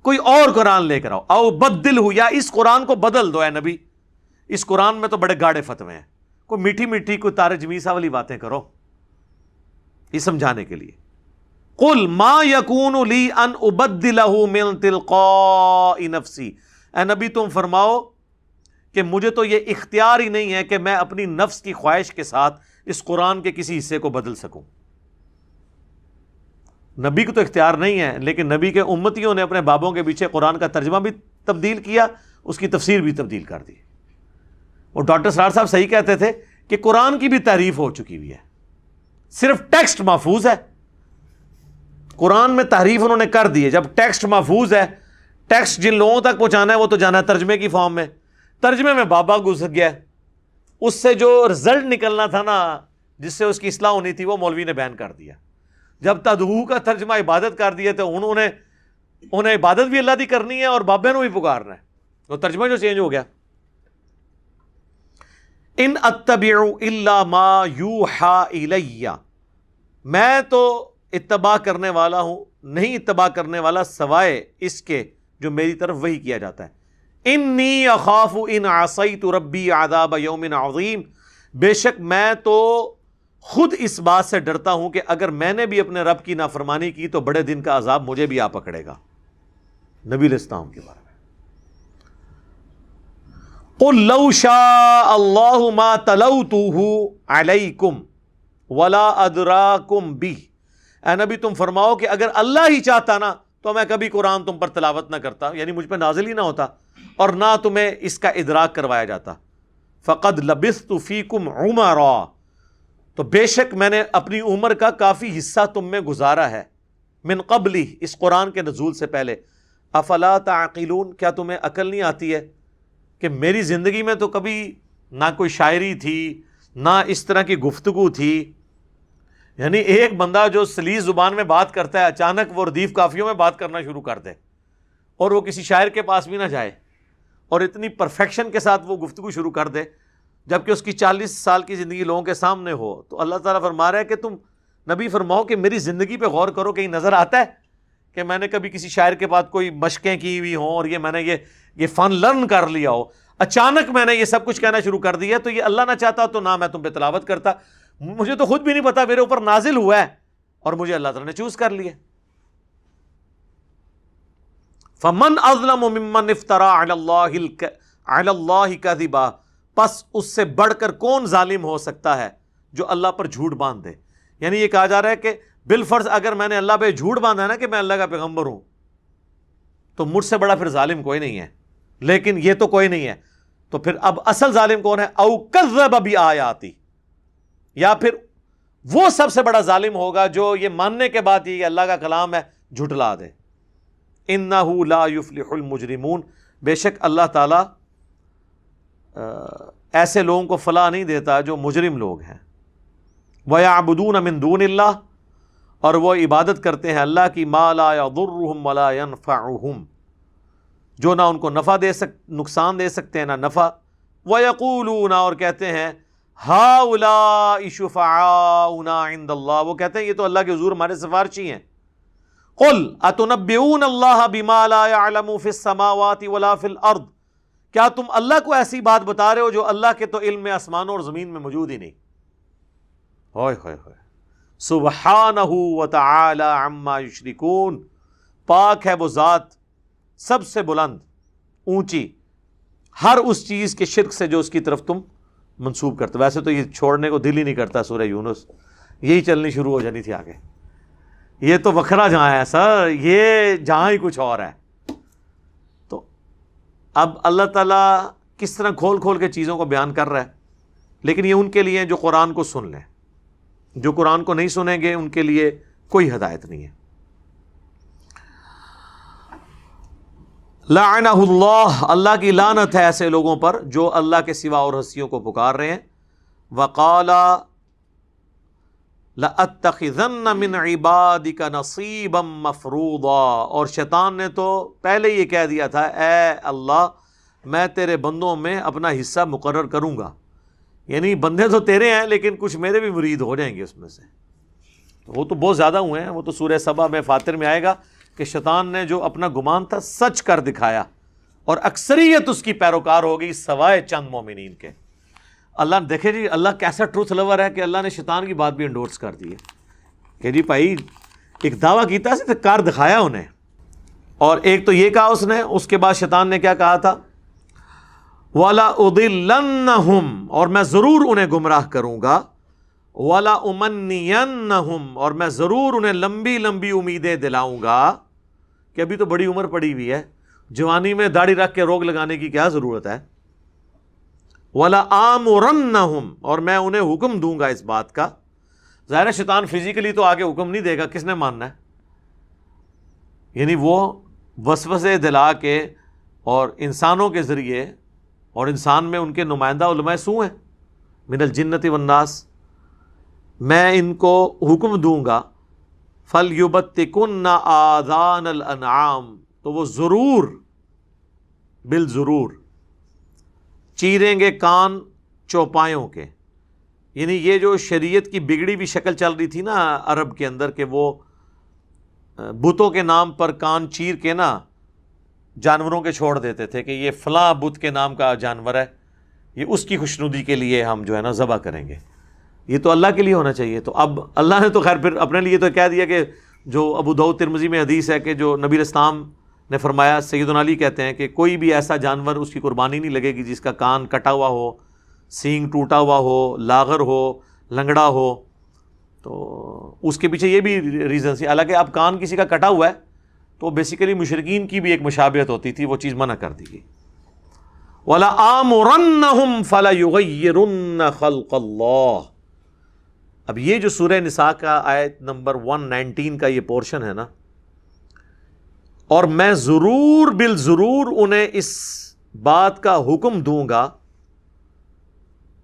کوئی اور قرآن لے کر آؤ، او بدل ہو، یا اس قرآن کو بدل دو. اے نبی اس قرآن میں تو بڑے گاڑے فتوے ہیں، کوئی میٹھی میٹھی کوئی تارے جمیسا والی باتیں کرو، یہ سمجھانے کے لیے. قل ما یکون لی ان ابدلہ من تلقاء نفسی، اے نبی تم فرماؤ کہ مجھے تو یہ اختیار ہی نہیں ہے کہ میں اپنی نفس کی خواہش کے ساتھ اس قرآن کے کسی حصے کو بدل سکوں. نبی کو تو اختیار نہیں ہے، لیکن نبی کے امتیوں نے اپنے بابوں کے پیچھے قرآن کا ترجمہ بھی تبدیل کیا، اس کی تفسیر بھی تبدیل کر دی. اور ڈاکٹر سرار صاحب صحیح کہتے تھے کہ قرآن کی بھی تحریف ہو چکی ہوئی ہے، صرف ٹیکسٹ محفوظ ہے. قرآن میں تحریف انہوں نے کر دی ہے. جب ٹیکسٹ محفوظ ہے، ٹیکسٹ جن لوگوں تک پہنچانا ہے وہ تو جانا ہے ترجمے کی فارم میں. ترجمے میں بابا گھس گیا، اس سے جو رزلٹ نکلنا تھا نا، جس سے اس کی اصلاح ہونی تھی، وہ مولوی نے بیان کر دیا. جب تدعو کا ترجمہ عبادت کر دیا تو انہیں عبادت بھی اللہ دی کرنی ہے اور بابے نو بھی پکارنا ہے، وہ ترجمہ جو چینج ہو گیا. ان اتبع الا ما یوحى الی، میں تو اتباع کرنے والا ہوں، نہیں اتباع کرنے والا سوائے اس کے جو میری طرف وحی کیا جاتا ہے. انی اخاف ان عصیت ربی عذاب یوم عظیم، بے شک میں تو خود اس بات سے ڈرتا ہوں کہ اگر میں نے بھی اپنے رب کی نافرمانی کی تو بڑے دن کا عذاب مجھے بھی آ پکڑے گا. نبی علیہ السلام کے بارے میں قل لو شاء اللہ ما تلوتہ علیکم ولا ادراکم بہ، اے نبی تم فرماؤ کہ اگر اللہ ہی چاہتا نا تو میں کبھی قرآن تم پر تلاوت نہ کرتا، یعنی مجھ پہ نازل ہی نہ ہوتا اور نہ تمہیں اس کا ادراک کروایا جاتا. فقد لبثت فیکم عمرا، تو بے شک میں نے اپنی عمر کا کافی حصہ تم میں گزارا ہے. من قبلی، اس قرآن کے نزول سے پہلے. افلا تعقلون، کیا تمہیں عقل نہیں آتی ہے کہ میری زندگی میں تو کبھی نہ کوئی شاعری تھی، نہ اس طرح کی گفتگو تھی. یعنی ایک بندہ جو سلیس زبان میں بات کرتا ہے، اچانک وہ ردیف کافیوں میں بات کرنا شروع کر دے اور وہ کسی شاعر کے پاس بھی نہ جائے اور اتنی پرفیکشن کے ساتھ وہ گفتگو شروع کر دے، جبکہ اس کی 40 سال کی زندگی لوگوں کے سامنے ہو. تو اللہ تعالیٰ فرما رہا ہے کہ تم نبی فرماؤ کہ میری زندگی پہ غور کرو، کہیں نظر آتا ہے کہ میں نے کبھی کسی شاعر کے بعد کوئی مشقیں کی ہوئی ہوں اور یہ میں نے یہ فن لرن کر لیا ہو، اچانک میں نے یہ سب کچھ کہنا شروع کر دیا. تو یہ اللہ نہ چاہتا تو نہ میں تم پہ تلاوت کرتا. مجھے تو خود بھی نہیں پتا میرے اوپر نازل ہوا ہے اور مجھے اللہ تعالیٰ نے چوز کر لیا. فمن اظلم ممن افترا علی اللہ کذبا، پس اس سے بڑھ کر کون ظالم ہو سکتا ہے جو اللہ پر جھوٹ باندھ دے. یعنی یہ کہا جا رہا ہے کہ بالفرض اگر میں نے اللہ پہ جھوٹ باندھا ہے نا کہ میں اللہ کا پیغمبر ہوں، تو مجھ سے بڑا پھر ظالم کوئی نہیں ہے. لیکن یہ تو کوئی نہیں ہے، تو پھر اب اصل ظالم کون ہے؟ او کذب بآیاتی، یا پھر وہ سب سے بڑا ظالم ہوگا جو یہ ماننے کے بعد یہ اللہ کا کلام ہے جھٹلا دے. انہ لا یفلح المجرمون، بے شک اللہ تعالی ایسے لوگوں کو فلاح نہیں دیتا جو مجرم لوگ ہیں. وَيَعْبُدُونَ مِن دُونِ اللَّهِ، اور وہ عبادت کرتے ہیں اللہ کی، مَا لَا يَضُرُّهُمْ وَلَا يَنْفَعُهُمْ، جو نہ ان کو نقصان دے سکتے ہیں نہ نفع. وَيَقُولُونَ، اور کہتے ہیں، هَؤُلَاءِ شُفَعَاؤُنَا عِندَ اللَّهِ، وہ کہتے ہیں یہ تو اللہ کے حضور ہمارے سفارشی ہیں. قُلْ أَتُنَبِّئُونَ اللَّهَ بِمَا لَا يَعْلَمُ فِي السَّمَاوَاتِ وَلَا فِي الْأَرْضِ، کیا تم اللہ کو ایسی بات بتا رہے ہو جو اللہ کے تو علم میں آسمانوں اور زمین میں موجود ہی نہیں. ہوئے ہوئے ہوئے، سبحانہ وتعالی عما یشرکون، پاک ہے وہ ذات سب سے بلند اونچی ہر اس چیز کے شرک سے جو اس کی طرف تم منسوب کرتے. ویسے تو یہ چھوڑنے کو دل ہی نہیں کرتا سورہ یونس، یہی چلنی شروع ہو جانی تھی آگے. یہ تو وکھرا جہاں ہے سر، یہ جہاں ہی کچھ اور ہے. تو اب اللہ تعالیٰ کس طرح کھول کھول کے چیزوں کو بیان کر رہا ہے، لیکن یہ ان کے لیے جو قرآن کو سن لیں. جو قرآن کو نہیں سنیں گے ان کے لیے کوئی ہدایت نہیں ہے. لعنہ اللہ، اللہ کی لعنت ہے ایسے لوگوں پر جو اللہ کے سوا اور ہستیوں کو پکار رہے ہیں. وقال لأتخذن من عبادک نصیبا مفروضا، اور شیطان نے تو پہلے یہ کہہ دیا تھا، اے اللہ میں تیرے بندوں میں اپنا حصہ مقرر کروں گا. یعنی بندے تو تیرے ہیں لیکن کچھ میرے بھی مرید ہو جائیں گے اس میں سے. وہ تو بہت زیادہ ہوئے ہیں. وہ تو سورہ سبا میں فاتر میں آئے گا کہ شیطان نے جو اپنا گمان تھا سچ کر دکھایا، اور اکثریت اس کی پیروکار ہو گئی سوائے چند مومنین کے. اللہ دیکھے جی، اللہ کیسا ٹروتھ لور ہے کہ اللہ نے شیطان کی بات بھی انڈورس کر دی ہے کہ جی بھائی ایک دعویٰ کیتا ہے کار دکھایا انہیں. اور ایک تو یہ کہا اس نے، اس کے بعد شیطان نے کیا کہا تھا؟ وَلَأُضِلَّنَّهُمْ، اور میں ضرور انہیں گمراہ کروں گا. وَلَأُمَنِّيَنَّهُمْ، اور میں ضرور انہیں لمبی لمبی امیدیں دلاؤں گا. کہ ابھی تو بڑی عمر پڑی ہوئی ہے، جوانی میں داڑھی رکھ کے روک لگانے کی کیا ضرورت ہے. وَلَآمُرَنَّهُمْ، اور میں انہیں حکم دوں گا اس بات کا. ظاہر ہے شیطان فزیکلی تو آگے حکم نہیں دے گا، کس نے ماننا ہے؟ یعنی وہ وسوسے دلا کے اور انسانوں کے ذریعے، اور انسان میں ان کے نمائندہ علماء سو ہیں من الجنت والناس، میں ان کو حکم دوں گا فَلْيُبَتِّكُنَّ آذَانَ الْأَنْعَامِ، تو وہ ضرور بالضرور چیریں گے کان چوپایوں کے. یعنی یہ جو شریعت کی بگڑی بھی شکل چل رہی تھی نا عرب کے اندر، کہ وہ بتوں کے نام پر کان چیر کے نا جانوروں کے چھوڑ دیتے تھے کہ یہ فلاں بت کے نام کا جانور ہے، یہ اس کی خوشنودی کے لیے ہم جو ہے نا ذبح کریں گے. یہ تو اللہ کے لیے ہونا چاہیے. تو اب اللہ نے تو خیر پھر اپنے لیے تو کہہ دیا کہ جو ابو داؤد ترمذی میں حدیث ہے کہ جو نبی اسلام نے فرمایا، سیدنا علی کہتے ہیں کہ کوئی بھی ایسا جانور اس کی قربانی نہیں لگے گی جس کا کان کٹا ہوا ہو، سینگ ٹوٹا ہوا ہو، لاغر ہو، لنگڑا ہو. تو اس کے پیچھے یہ بھی ریزن سی، حالانکہ اب کان کسی کا کٹا ہوا ہے تو بیسیکلی مشرکین کی بھی ایک مشابہت ہوتی تھی، وہ چیز منع کر دی گئی. وَلَآمُرَنَّهُمْ فَلَيُغَيِّرُنَّ خَلْقَ اللَّهِ. اب یہ جو سورہ نساء کا آیت نمبر 119 کا یہ پورشن ہے نا، اور میں ضرور بالضرور انہیں اس بات کا حکم دوں گا،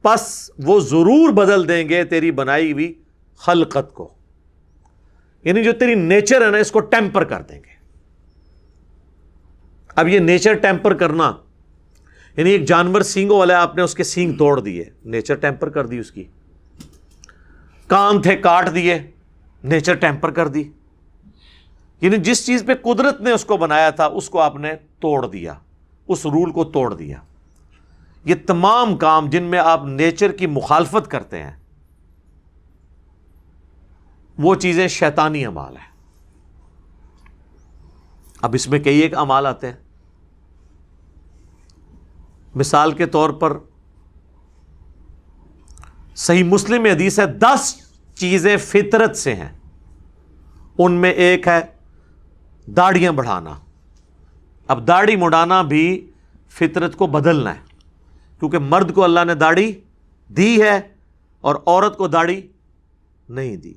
پس وہ ضرور بدل دیں گے تیری بنائی ہوئی خلقت کو. یعنی جو تیری نیچر ہے نا اس کو ٹیمپر کر دیں گے. اب یہ نیچر ٹیمپر کرنا یعنی ایک جانور سینگوں والا ہے، آپ نے اس کے سینگ توڑ دیے، نیچر ٹیمپر کر دی. اس کی کان تھے کاٹ دیے، نیچر ٹیمپر کر دی. یعنی جس چیز پہ قدرت نے اس کو بنایا تھا اس کو آپ نے توڑ دیا، اس رول کو توڑ دیا. یہ تمام کام جن میں آپ نیچر کی مخالفت کرتے ہیں وہ چیزیں شیطانی اعمال ہیں۔ اب اس میں کئی ایک اعمال آتے ہیں، مثال کے طور پر صحیح مسلم میں حدیث ہے 10 چیزیں فطرت سے ہیں، ان میں ایک ہے داڑیاں بڑھانا۔ اب داڑھی مڈانا بھی فطرت کو بدلنا ہے، کیونکہ مرد کو اللہ نے داڑھی دی ہے اور عورت کو داڑھی نہیں دی۔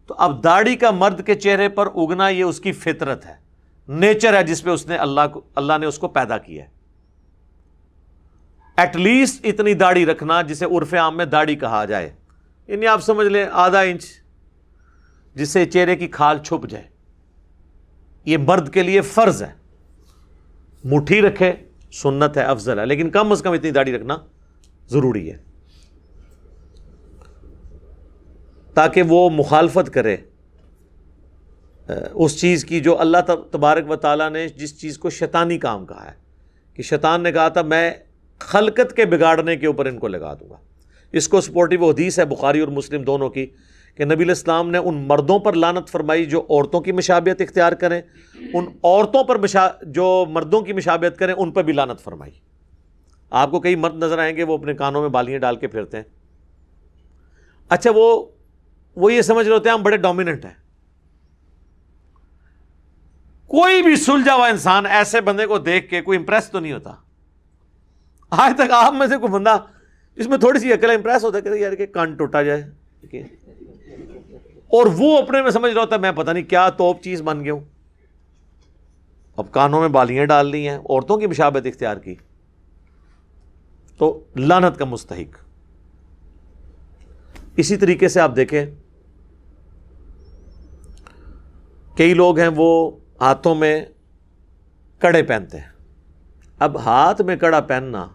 تو اب داڑھی کا مرد کے چہرے پر اگنا یہ اس کی فطرت ہے، نیچر ہے جس پہ اس نے اللہ نے اس کو پیدا کیا ہے۔ ایٹ لیسٹ اتنی داڑھی رکھنا جسے عرف عام میں داڑھی کہا جائے، یعنی آپ سمجھ لیں آدھا انچ، جس سے چہرے کی کھال چھپ جائے۔ یہ مرد کے لیے فرض ہے، مٹھی رکھے سنت ہے، افضل ہے، لیکن کم از کم اتنی داڑھی رکھنا ضروری ہے تاکہ وہ مخالفت کرے اس چیز کی جو اللہ تبارک و تعالیٰ نے جس چیز کو شیطانی کام کہا ہے، کہ شیطان نے کہا تھا میں خلقت کے بگاڑنے کے اوپر ان کو لگا دوں گا۔ اس کو سپورٹیو حدیث ہے بخاری اور مسلم دونوں کی کہ نبی علیہ السلام نے ان مردوں پر لعنت فرمائی جو عورتوں کی مشابہت اختیار کریں، ان عورتوں پر جو مردوں کی مشابہت کریں ان پر بھی لعنت فرمائی۔ آپ کو کئی مرد نظر آئیں گے وہ اپنے کانوں میں بالیاں ڈال کے پھرتے ہیں، اچھا وہ یہ سمجھ رہے ہوتے ہیں ہم بڑے ڈومیننٹ ہیں۔ کوئی بھی سلجھا ہوا انسان ایسے بندے کو دیکھ کے کوئی امپریس تو نہیں ہوتا۔ آج تک آپ میں سے کوئی بندہ جس میں تھوڑی سی عقل امپریس ہوتا ہے کہ یار کہ کان ٹوٹا جائے، اور وہ اپنے میں سمجھ رہا ہوتا ہے میں پتہ نہیں کیا توپ چیز بن گیا ہوں، اب کانوں میں بالیاں ڈال دی ہیں، عورتوں کی مشابہت اختیار کی، تو لعنت کا مستحق۔ اسی طریقے سے آپ دیکھیں کئی لوگ ہیں وہ ہاتھوں میں کڑے پہنتے ہیں۔ اب ہاتھ میں کڑا پہننا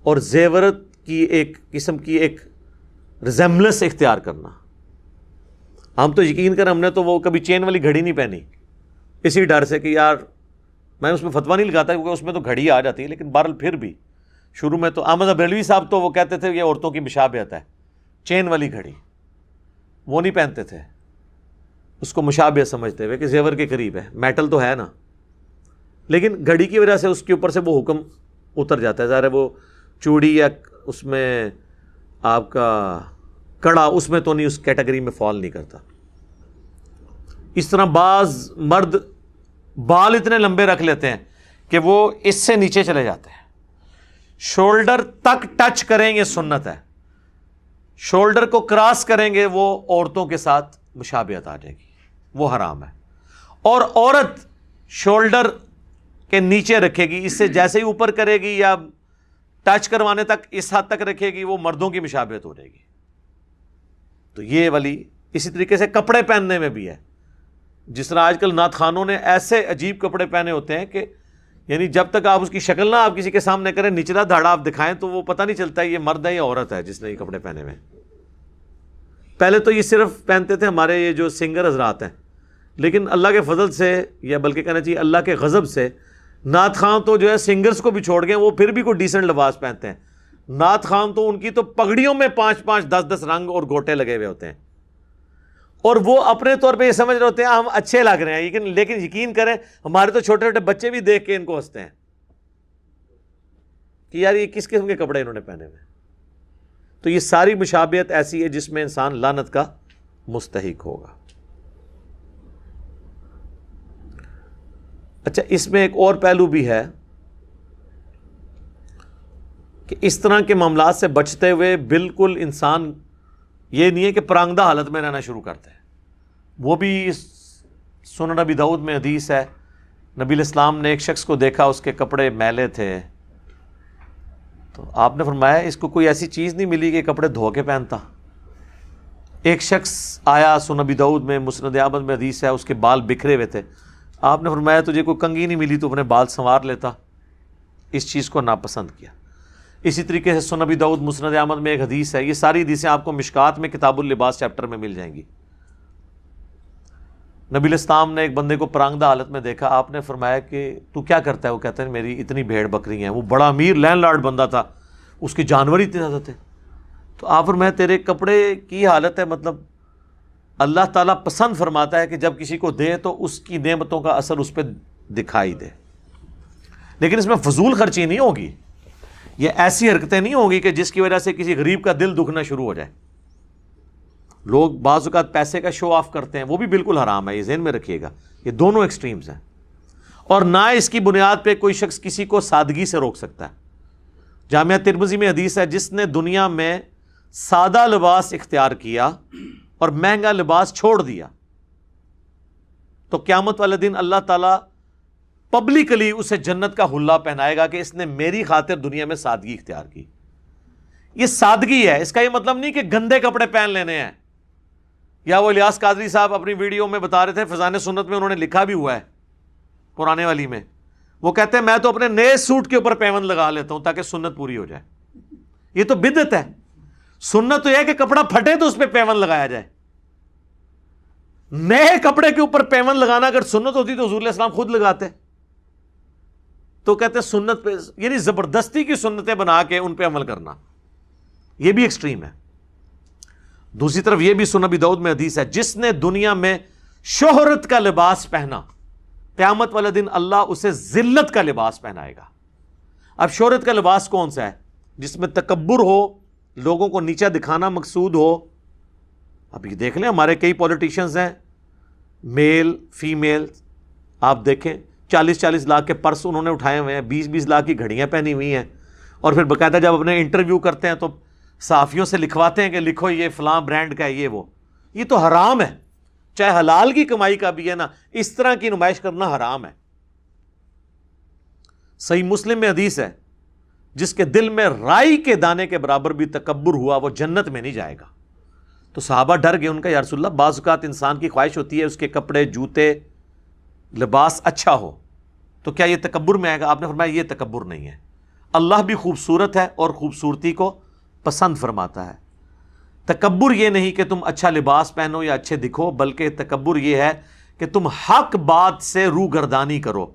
اور زیورت کی ایک قسم کی ایک ریزمبلنس اختیار کرنا، ہم تو یقین کر ہم نے تو وہ کبھی چین والی گھڑی نہیں پہنی اسی ڈر سے کہ یار میں اس میں فتویٰ نہیں لگاتا کیونکہ اس میں تو گھڑی آ جاتی ہے، لیکن بہرحال پھر بھی شروع میں تو احمد بریلوی صاحب تو وہ کہتے تھے یہ عورتوں کی مشابہت ہے، چین والی گھڑی وہ نہیں پہنتے تھے، اس کو مشابہت سمجھتے ہوئے کہ زیور کے قریب ہے، میٹل تو ہے نا، لیکن گھڑی کی وجہ سے اس کے اوپر سے وہ حکم اتر جاتا ہے، ظاہر ہے وہ چوڑی یا اس میں آپ کا کڑا اس میں تو نہیں، اس کیٹیگری میں فال نہیں کرتا۔ اس طرح بعض مرد بال اتنے لمبے رکھ لیتے ہیں کہ وہ اس سے نیچے چلے جاتے ہیں، شولڈر تک ٹچ کریں گے سنت ہے، شولڈر کو کراس کریں گے وہ عورتوں کے ساتھ مشابہت آ جائے گی، وہ حرام ہے۔ اور عورت شولڈر کے نیچے رکھے گی، اس سے جیسے ہی اوپر کرے گی یا ٹچ کروانے تک اس حد تک رکھے گی وہ مردوں کی مشابہت ہو جائے گی۔ تو یہ والی اسی طریقے سے کپڑے پہننے میں بھی ہے، جس طرح آج کل نعت خوانوں نے ایسے عجیب کپڑے پہنے ہوتے ہیں کہ یعنی جب تک آپ اس کی شکل نہ آپ کسی کے سامنے کریں، نچلا دھاڑا آپ دکھائیں تو وہ پتہ نہیں چلتا ہے یہ مرد ہے یا عورت ہے جس نے یہ کپڑے پہنے ہوئے۔ پہلے تو یہ صرف پہنتے تھے ہمارے یہ جو سنگر حضرات ہیں، لیکن اللہ کے فضل سے یا بلکہ کہنا چاہیے اللہ کے غضب سے نعت خواں تو جو ہے سنگرز کو بھی چھوڑ گئے، وہ پھر بھی کوئی ڈیسنٹ لباس پہنتے ہیں۔ نعت خواں تو ان کی تو پگڑیوں میں 5-5 10-10 رنگ اور گوٹے لگے ہوئے ہوتے ہیں، اور وہ اپنے طور پہ یہ سمجھ رہے ہوتے ہیں ہم اچھے لگ رہے ہیں، لیکن یقین کریں ہمارے تو چھوٹے چھوٹے بچے بھی دیکھ کے ان کو ہنستے ہیں کہ یار یہ کس قسم کے کپڑے انہوں نے پہنے ہوئے۔ تو یہ ساری مشابہت ایسی ہے جس میں انسان لعنت کا مستحق ہوگا۔ اچھا، اس میں ایک اور پہلو بھی ہے کہ اس طرح کے معاملات سے بچتے ہوئے بالکل انسان یہ نہیں ہے کہ پرانگدہ حالت میں رہنا شروع کرتا ہے۔ وہ بھی سنن نبی داؤد میں حدیث ہے، نبی علیہ السلام نے ایک شخص کو دیکھا اس کے کپڑے میلے تھے، تو آپ نے فرمایا اس کو کوئی ایسی چیز نہیں ملی کہ کپڑے دھو کے پہنتا۔ ایک شخص آیا سنن نبی داؤد میں مسند احمد میں حدیث ہے، اس کے بال بکھرے ہوئے تھے، آپ نے فرمایا تجھے کوئی کنگھی نہیں ملی تو اپنے بال سنوار لیتا، اس چیز کو ناپسند کیا۔ اسی طریقے سے سنن نبی داؤد مسند احمد میں ایک حدیث ہے، یہ ساری حدیثیں آپ کو مشکات میں کتاب اللباس چیپٹر میں مل جائیں گی۔ نبی علیہ السلام نے ایک بندے کو پرانگدہ حالت میں دیکھا، آپ نے فرمایا کہ تو کیا کرتا ہے؟ وہ کہتا ہے میری اتنی بھیڑ بکری ہیں۔ وہ بڑا امیر لینڈ لارڈ بندہ تھا، اس کے جانور اتنے زیادہ تھے، تو آپ فرمایا تیرے کپڑے کی حالت ہے، مطلب اللہ تعالیٰ پسند فرماتا ہے کہ جب کسی کو دے تو اس کی نعمتوں کا اثر اس پہ دکھائی دے، لیکن اس میں فضول خرچی نہیں ہوگی، یہ ایسی حرکتیں نہیں ہوگی کہ جس کی وجہ سے کسی غریب کا دل دکھنا شروع ہو جائے۔ لوگ بعض اوقات پیسے کا شو آف کرتے ہیں، وہ بھی بالکل حرام ہے، یہ ذہن میں رکھیے گا، یہ دونوں ایکسٹریمز ہیں، اور نہ اس کی بنیاد پہ کوئی شخص کسی کو سادگی سے روک سکتا ہے۔ جامعہ ترمذی میں حدیث ہے، جس نے دنیا میں سادہ لباس اختیار کیا اور مہنگا لباس چھوڑ دیا تو قیامت والے دن اللہ تعالیٰ پبلکلی اسے جنت کا حلہ پہنائے گا کہ اس نے میری خاطر دنیا میں سادگی اختیار کی۔ یہ سادگی ہے، اس کا یہ مطلب نہیں کہ گندے کپڑے پہن لینے ہیں، یا وہ الیاس قادری صاحب اپنی ویڈیو میں بتا رہے تھے، فیضان سنت میں انہوں نے لکھا بھی ہوا ہے پرانے والی میں، وہ کہتے ہیں میں تو اپنے نئے سوٹ کے اوپر پیوند لگا لیتا ہوں تاکہ سنت پوری ہو جائے۔ یہ تو بدعت ہے، سنت تو یہ ہے کہ کپڑا پھٹے تو اس پہ پیوند لگایا جائے۔ نئے کپڑے کے اوپر پیوند لگانا اگر سنت ہوتی تو حضور علیہ السلام خود لگاتے، تو کہتے ہیں سنت پہ، یعنی زبردستی کی سنتیں بنا کے ان پہ عمل کرنا، یہ بھی ایکسٹریم ہے۔ دوسری طرف یہ بھی سنن ابی داؤد میں حدیث ہے، جس نے دنیا میں شہرت کا لباس پہنا قیامت والے دن اللہ اسے ذلت کا لباس پہنائے گا۔ اب شہرت کا لباس کون سا ہے؟ جس میں تکبر ہو، لوگوں کو نیچا دکھانا مقصود ہو۔ اب یہ دیکھ لیں ہمارے کئی پولیٹیشنز ہیں، میل فیمیل، آپ دیکھیں 40-40 لاکھ کے پرس انہوں نے اٹھائے ہوئے ہیں، 20-20 لاکھ کی گھڑیاں پہنی ہوئی ہیں، اور پھر باقاعدہ جب اپنے انٹرویو کرتے ہیں تو صحافیوں سے لکھواتے ہیں کہ لکھو یہ فلاں برانڈ کا ہے، یہ وہ۔ یہ تو حرام ہے، چاہے حلال کی کمائی کا بھی ہے نا، اس طرح کی نمائش کرنا حرام ہے۔ صحیح مسلم میں حدیث ہے، جس کے دل میں رائی کے دانے کے برابر بھی تکبر ہوا وہ جنت میں نہیں جائے گا۔ تو صحابہ ڈر گئے، ان کا یا رسول اللہ بعض اوقات انسان کی خواہش ہوتی ہے اس کے کپڑے جوتے لباس اچھا ہو، تو کیا یہ تکبر میں آئے گا؟ آپ نے فرمایا یہ تکبر نہیں ہے، اللہ بھی خوبصورت ہے اور خوبصورتی کو پسند فرماتا ہے۔ تکبر یہ نہیں کہ تم اچھا لباس پہنو یا اچھے دکھو، بلکہ تکبر یہ ہے کہ تم حق بات سے روگردانی کرو،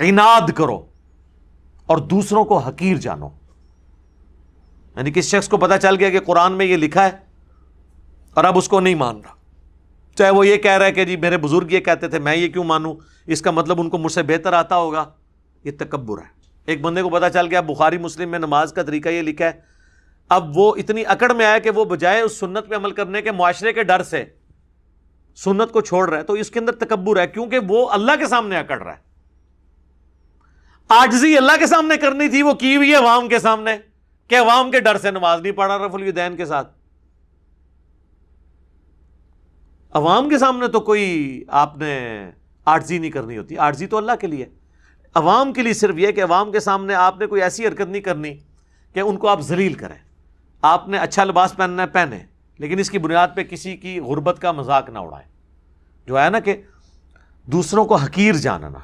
عناد کرو اور دوسروں کو حقیر جانو۔ یعنی کس شخص کو پتہ چل گیا کہ قرآن میں یہ لکھا ہے اور اب اس کو نہیں مان رہا، چاہے وہ یہ کہہ رہا ہے کہ جی میرے بزرگ یہ کہتے تھے میں یہ کیوں مانوں، اس کا مطلب ان کو مجھ سے بہتر آتا ہوگا، یہ تکبر ہے۔ ایک بندے کو پتہ چل گیا بخاری مسلم میں نماز کا طریقہ یہ لکھا ہے، اب وہ اتنی اکڑ میں آیا کہ وہ بجائے اس سنت پہ عمل کرنے کے معاشرے کے ڈر سے سنت کو چھوڑ رہا ہے، تو اس کے اندر تکبر ہے، کیونکہ وہ اللہ کے سامنے اکڑ رہا ہے۔ عاجزی اللہ کے سامنے کرنی تھی، وہ کی ہوئی ہے عوام کے سامنے، کہ عوام کے ڈر سے نماز نہیں پڑھا رفع الیدین کے ساتھ۔ عوام کے سامنے تو کوئی آپ نے عاجزی نہیں کرنی ہوتی، عاجزی تو اللہ کے لیے، عوام کے لیے صرف یہ کہ عوام کے سامنے آپ نے کوئی ایسی حرکت نہیں کرنی کہ ان کو آپ ذلیل کریں۔ آپ نے اچھا لباس پہننا ہے پہنے، لیکن اس کی بنیاد پہ کسی کی غربت کا مذاق نہ اڑائیں، جو ہے نا کہ دوسروں کو حقیر جاننا۔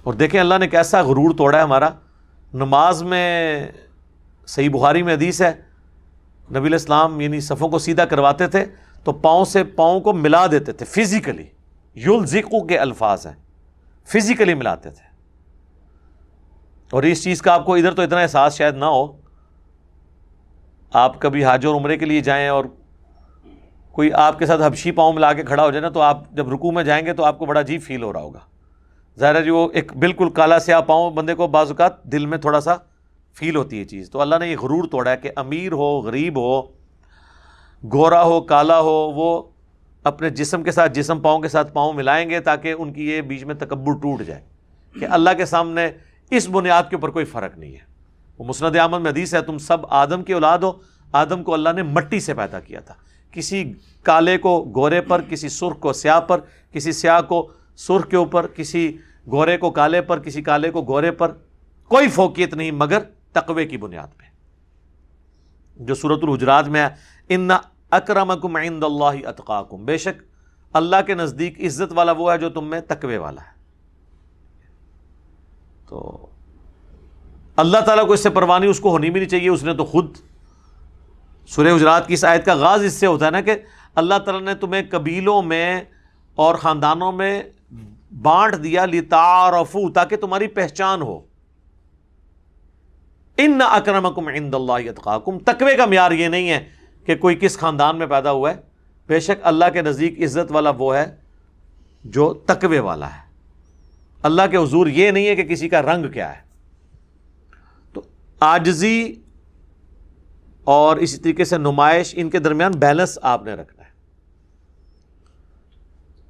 اور دیکھیں اللہ نے کیسا غرور توڑا ہے ہمارا۔ نماز میں صحیح بخاری میں حدیث ہے، نبی علیہ السلام یعنی صفوں کو سیدھا کرواتے تھے تو پاؤں سے پاؤں کو ملا دیتے تھے فزیکلی، یلزقو کے الفاظ ہیں، فزیکلی ملاتے تھے۔ اور اس چیز کا آپ کو ادھر تو اتنا احساس شاید نہ ہو، آپ کبھی حج اور عمرے کے لیے جائیں اور کوئی آپ کے ساتھ حبشی پاؤں ملا کے کھڑا ہو جائے نا، تو آپ جب رکوع میں جائیں گے تو آپ کو بڑا عجیب فیل ہو رہا ہوگا۔ ظاہر ہے جو ایک بالکل کالا سیاہ پاؤں بندے کو بعض اوقات دل میں تھوڑا سا فیل ہوتی ہے چیز۔ تو اللہ نے یہ غرور توڑا ہے کہ امیر ہو غریب ہو، گورا ہو کالا ہو، وہ اپنے جسم کے ساتھ جسم، پاؤں کے ساتھ پاؤں ملائیں گے تاکہ ان کی یہ بیچ میں تکبر ٹوٹ جائے کہ اللہ کے سامنے اس بنیاد کے اوپر کوئی فرق نہیں ہے۔ وہ مسند احمد میں حدیث ہے، تم سب آدم کی اولاد ہو، آدم کو اللہ نے مٹی سے پیدا کیا تھا، کسی کالے کو گورے پر، کسی سرخ کو سیاہ پر، کسی سیاہ کو سرخ کے اوپر، کسی گورے کو کالے پر، کسی کالے کو گورے پر، کوئی فوقیت نہیں مگر تقوی کی بنیاد پہ، جو سورۃ الحجرات میں ہے، ان اکرمکم عند اللہ اتقاکم، بے شک اللہ کے نزدیک عزت والا وہ ہے جو تم میں تقوی والا ہے۔ تو اللہ تعالیٰ کو اس سے پرواہ نہیں، اس کو ہونی بھی نہیں چاہیے۔ اس نے تو خود سورہ حجرات کی اس آیت کا آغاز اس سے ہوتا ہے نا کہ اللہ تعالیٰ نے تمہیں قبیلوں میں اور خاندانوں میں بانٹ دیا لتعارفوا، تاکہ تمہاری پہچان ہو۔ ان اکرمکم عند اللہ اتقاکم، تقوی کا معیار یہ نہیں ہے کہ کوئی کس خاندان میں پیدا ہوا ہے، بے شک اللہ کے نزدیک عزت والا وہ ہے جو تقوی والا ہے۔ اللہ کے حضور یہ نہیں ہے کہ کسی کا رنگ کیا ہے۔ تو عاجزی اور اسی طریقے سے نمائش، ان کے درمیان بیلنس آپ نے رکھنا ہے۔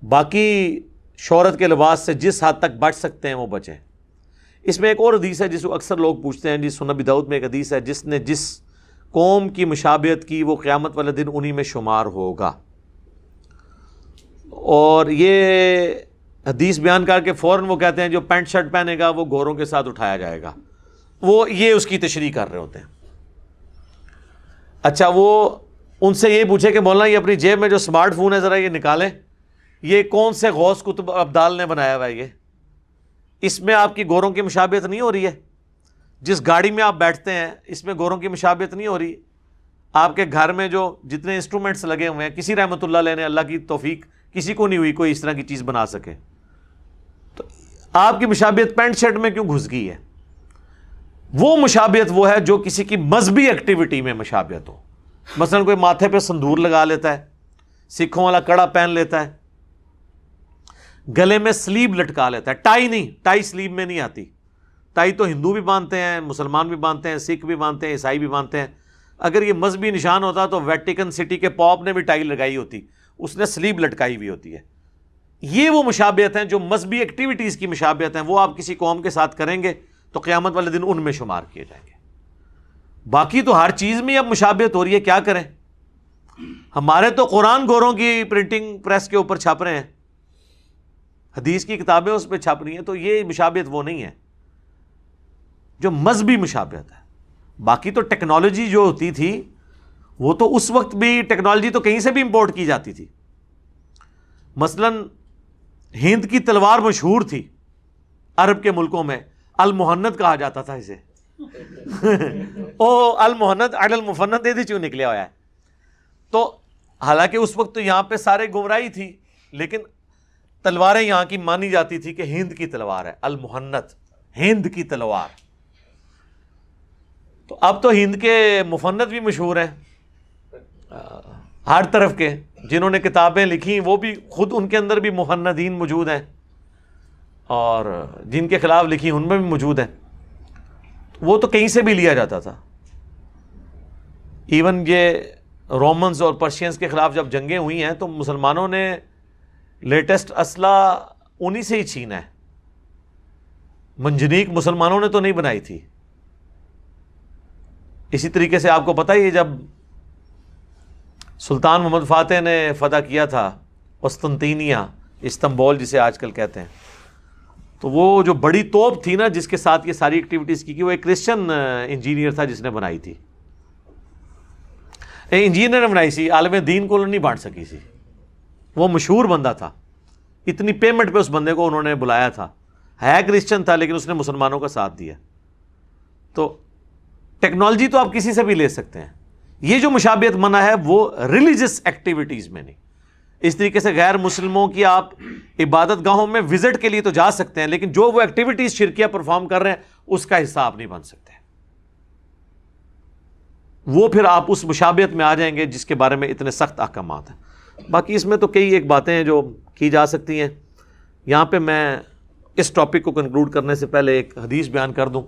باقی شہرت کے لباس سے جس حد تک بچ سکتے ہیں وہ بچیں۔ اس میں ایک اور حدیث ہے جس کو اکثر لوگ پوچھتے ہیں، جی سنن ابی داؤد میں ایک حدیث ہے، جس نے جس قوم کی مشابہت کی وہ قیامت والے دن انہی میں شمار ہوگا۔ اور یہ حدیث بیان کر کے فوراً وہ کہتے ہیں جو پینٹ شرٹ پہنے گا وہ گوروں کے ساتھ اٹھایا جائے گا، وہ یہ اس کی تشریح کر رہے ہوتے ہیں۔ اچھا، وہ ان سے یہ پوچھے کہ مولانا یہ اپنی جیب میں جو سمارٹ فون ہے ذرا یہ نکالیں، یہ کون سے غوث کتب ابدال نے بنایا ہوا ہے؟ یہ اس میں آپ کی گوروں کی مشابہت نہیں ہو رہی ہے؟ جس گاڑی میں آپ بیٹھتے ہیں اس میں گوروں کی مشابہت نہیں ہو رہی؟ آپ کے گھر میں جو جتنے انسٹرومنٹس لگے ہوئے ہیں، کسی رحمۃ اللہ علیہ نے، اللہ کی توفیق کسی کو نہیں ہوئی کوئی اس طرح کی چیز بنا سکے، تو آپ کی مشابہت پینٹ شرٹ میں کیوں گھس گئی ہے؟ وہ مشابہت وہ ہے جو کسی کی مذہبی ایکٹیویٹی میں مشابہت ہو۔ مثلا کوئی ماتھے پہ سندور لگا لیتا ہے، سکھوں والا کڑا پہن لیتا ہے، گلے میں سلیب لٹکا لیتا ہے، ٹائی نہیں، ٹائی سلیب میں نہیں آتی۔ ٹائی تو ہندو بھی باندھتے ہیں، مسلمان بھی باندھتے ہیں، سکھ بھی باندھتے ہیں، عیسائی بھی باندھتے ہیں۔ اگر یہ مذہبی نشان ہوتا تو ویٹیکن سٹی کے پاپ نے بھی ٹائی لگائی ہوتی، اس نے سلیب لٹکائی ہوئی ہوتی ہے۔ یہ وہ مشابہت ہیں جو مذہبی ایکٹیویٹیز کی مشابہت ہیں، وہ آپ کسی قوم کے ساتھ کریں گے تو قیامت والے دن ان میں شمار کیے جائیں گے۔ باقی تو ہر چیز میں اب مشابہت ہو رہی ہے، کیا کریں؟ ہمارے تو قرآن گوروں کی پرنٹنگ پریس کے اوپر چھپ رہے ہیں، حدیث کی کتابیں اس پہ چھپ رہی ہیں، تو یہ مشابہت وہ نہیں ہے جو مذہبی مشابہت ہے۔ باقی تو ٹیکنالوجی جو ہوتی تھی وہ تو اس وقت بھی ٹیکنالوجی تو کہیں سے بھی امپورٹ کی جاتی تھی۔ مثلا ہند کی تلوار مشہور تھی عرب کے ملکوں میں، المہند کہا جاتا تھا اسے۔ او المہند علی المفند دے دی چوں نکلیا ہوا ہے۔ تو حالانکہ اس وقت تو یہاں پہ سارے گمراہی تھی، لیکن تلواریں یہاں کی مانی جاتی تھی کہ ہند کی تلوار ہے، المہند، ہند کی تلوار۔ تو اب تو ہند کے مفند بھی مشہور ہیں ہر طرف کے، جنہوں نے کتابیں لکھی وہ بھی خود ان کے اندر بھی مفندین موجود ہیں، اور جن کے خلاف لکھی ان میں بھی موجود ہیں۔ وہ تو کہیں سے بھی لیا جاتا تھا۔ ایون یہ رومنز اور پرشینز کے خلاف جب جنگیں ہوئی ہیں تو مسلمانوں نے لیٹسٹ اسلحہ انہی سے ہی چھینا ہے، منجنیق مسلمانوں نے تو نہیں بنائی تھی۔ اسی طریقے سے آپ کو پتہ ہی ہے جب سلطان محمد فاتح نے فتح کیا تھا قسطنطینیہ، استنبول جسے آج کل کہتے ہیں، تو وہ جو بڑی توپ تھی نا جس کے ساتھ یہ ساری ایکٹیویٹیز کی، وہ ایک کرسچن انجینئر تھا جس نے بنائی تھی۔ انجینئر نے بنائی سی، عالم دین کو نہیں بانٹ سکی سی۔ وہ مشہور بندہ تھا، اتنی پیمنٹ پہ اس بندے کو انہوں نے بلایا تھا، ہے کرسچن تھا لیکن اس نے مسلمانوں کا ساتھ دیا۔ تو ٹیکنالوجی تو آپ کسی سے بھی لے سکتے ہیں۔ یہ جو مشابہت منع ہے وہ ریلیجس ایکٹیویٹیز میں نہیں۔ اس طریقے سے غیر مسلموں کی آپ عبادت گاہوں میں وزٹ کے لیے تو جا سکتے ہیں، لیکن جو وہ ایکٹیویٹیز شرکیہ پرفارم کر رہے ہیں اس کا حصہ آپ نہیں بن سکتے۔ وہ پھر آپ اس مشابہت میں آ جائیں گے جس کے بارے میں اتنے سخت احکامات ہیں۔ باقی اس میں تو کئی ایک باتیں ہیں جو کی جا سکتی ہیں۔ یہاں پہ میں اس ٹاپک کو کنکلوڈ کرنے سے پہلے ایک حدیث بیان کر دوں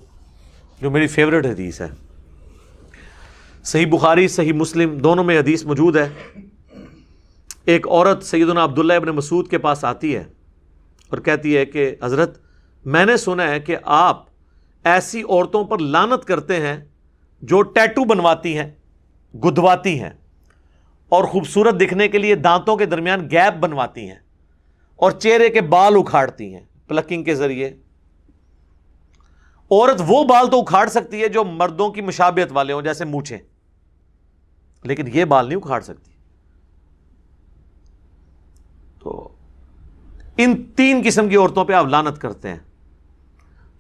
جو میری فیوریٹ حدیث ہے۔ صحیح بخاری صحیح مسلم دونوں میں حدیث موجود ہے۔ ایک عورت سیدنا عبداللہ ابن مسعود کے پاس آتی ہے اور کہتی ہے کہ حضرت میں نے سنا ہے کہ آپ ایسی عورتوں پر لعنت کرتے ہیں جو ٹیٹو بنواتی ہیں، گدواتی ہیں، اور خوبصورت دکھنے کے لیے دانتوں کے درمیان گیپ بنواتی ہیں، اور چہرے کے بال اکھاڑتی ہیں پلکنگ کے ذریعے۔ عورت وہ بال تو اکھاڑ سکتی ہے جو مردوں کی مشابہت والے ہوں جیسے مونچھیں، لیکن یہ بال نہیں اکھاڑ سکتی۔ تو ان تین قسم کی عورتوں پہ آپ لعنت کرتے ہیں۔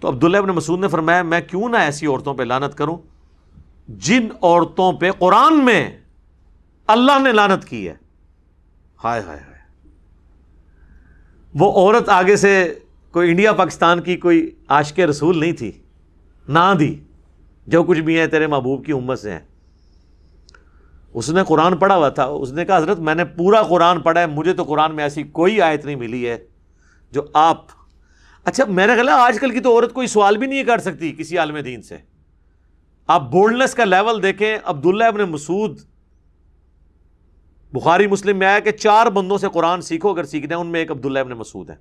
تو عبداللہ ابن مسعود نے فرمایا میں کیوں نہ ایسی عورتوں پہ لعنت کروں جن عورتوں پہ قرآن میں اللہ نے لعنت کی ہے۔ ہائے ہائے ہائے، وہ عورت آگے سے کوئی انڈیا پاکستان کی کوئی عاشق رسول نہیں تھی، نہ دی جو کچھ بھی ہے تیرے محبوب کی امت سے ہیں۔ اس نے قرآن پڑھا ہوا تھا، اس نے کہا حضرت میں نے پورا قرآن پڑھا ہے، مجھے تو قرآن میں ایسی کوئی آیت نہیں ملی ہے جو آپ. اچھا میرا خیال ہے آج کل کی تو عورت کوئی سوال بھی نہیں کر سکتی کسی عالم دین سے. آپ بولڈنس کا لیول دیکھیں. عبداللہ ابن مسعود، بخاری مسلم میں آیا کہ 4 بندوں سے قرآن سیکھو اگر سیکھنا ہے، ان میں ایک عبداللہ ابن مسعود ہے.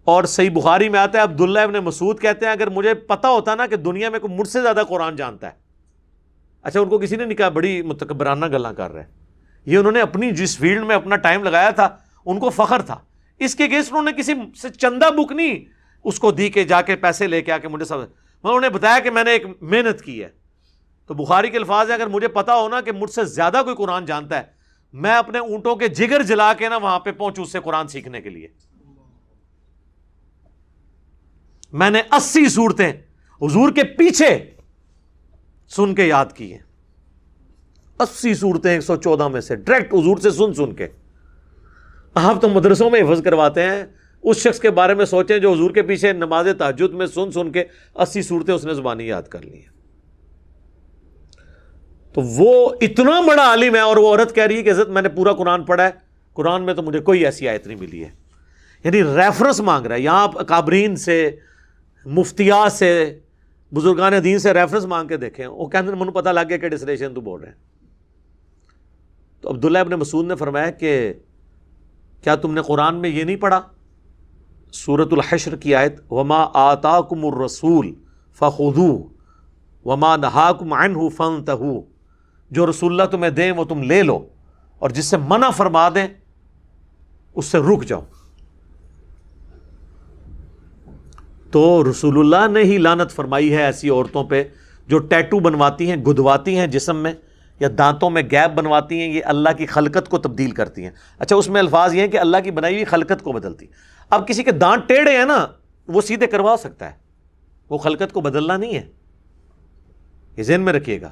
اور صحیح بخاری میں آتا ہے عبداللہ ابن مسعود کہتے ہیں اگر مجھے پتا ہوتا نا کہ دنیا میں کوئی مجھ سے زیادہ قرآن جانتا ہے. اچھا ان کو کسی نے نہیں کہا بڑی متکبرانہ گلاں کر رہے ہیں، یہ انہوں نے اپنی جس فیلڈ میں اپنا ٹائم لگایا تھا ان کو فخر تھا. اس کے کیس انہوں نے کسی سے چندہ بک نہیں اس کو دی کہ جا کے پیسے لے کے آ کے مجھے سب، انہوں نے بتایا کہ میں نے ایک محنت کی ہے. تو بخاری کے الفاظ ہیں اگر مجھے پتا ہو نا کہ مجھ سے زیادہ کوئی قرآن جانتا ہے، میں اپنے اونٹوں کے جگر جلا کے نا وہاں پہ پہنچوں اس سے قرآن سیکھنے کے لیے. میں نے 80 صورتیں حضور کے پیچھے سن کے یاد کی ہیں. 80 صورتیں 114 میں سے ڈائریکٹ حضور سے سن کے. آپ تو مدرسوں میں حفظ کرواتے ہیں، اس شخص کے بارے میں سوچیں جو حضور کے پیچھے نماز تہجد میں سن کے 80 صورتیں اس نے زبانی یاد کر لی ہیں. تو وہ اتنا بڑا عالم ہے اور وہ عورت کہہ رہی ہے کہ حضرت میں نے پورا قرآن پڑھا ہے، قرآن میں تو مجھے کوئی ایسی آیت نہیں ملی ہے. یعنی ریفرنس مانگ رہا ہے. یہاں آپ اکابرین سے، مفتیات سے، بزرگان دین سے ریفرنس مانگ کے دیکھیں، وہ کہتے ہیں مجھے پتہ لگ گیا کہ ڈسلیشن تو بول رہے ہیں. تو عبداللہ ابن مسعود نے فرمایا کہ کیا تم نے قرآن میں یہ نہیں پڑھا سورۃ الحشر کی آیت وما آتاکم الرسول فخذوہ وما نہاکم عنہ فانتہوا، جو رسول اللہ تمہیں دیں وہ تم لے لو اور جس سے منع فرما دیں اس سے رک جاؤ. تو رسول اللہ نے ہی لعنت فرمائی ہے ایسی عورتوں پہ جو ٹیٹو بنواتی ہیں، گدواتی ہیں جسم میں، یا دانتوں میں گیپ بنواتی ہیں. یہ اللہ کی خلقت کو تبدیل کرتی ہیں. اچھا اس میں الفاظ یہ ہیں کہ اللہ کی بنائی ہوئی خلقت کو بدلتی. اب کسی کے دانت ٹیڑھے ہیں نا وہ سیدھے کروا سکتا ہے، وہ خلقت کو بدلنا نہیں ہے، یہ ذہن میں رکھیے گا.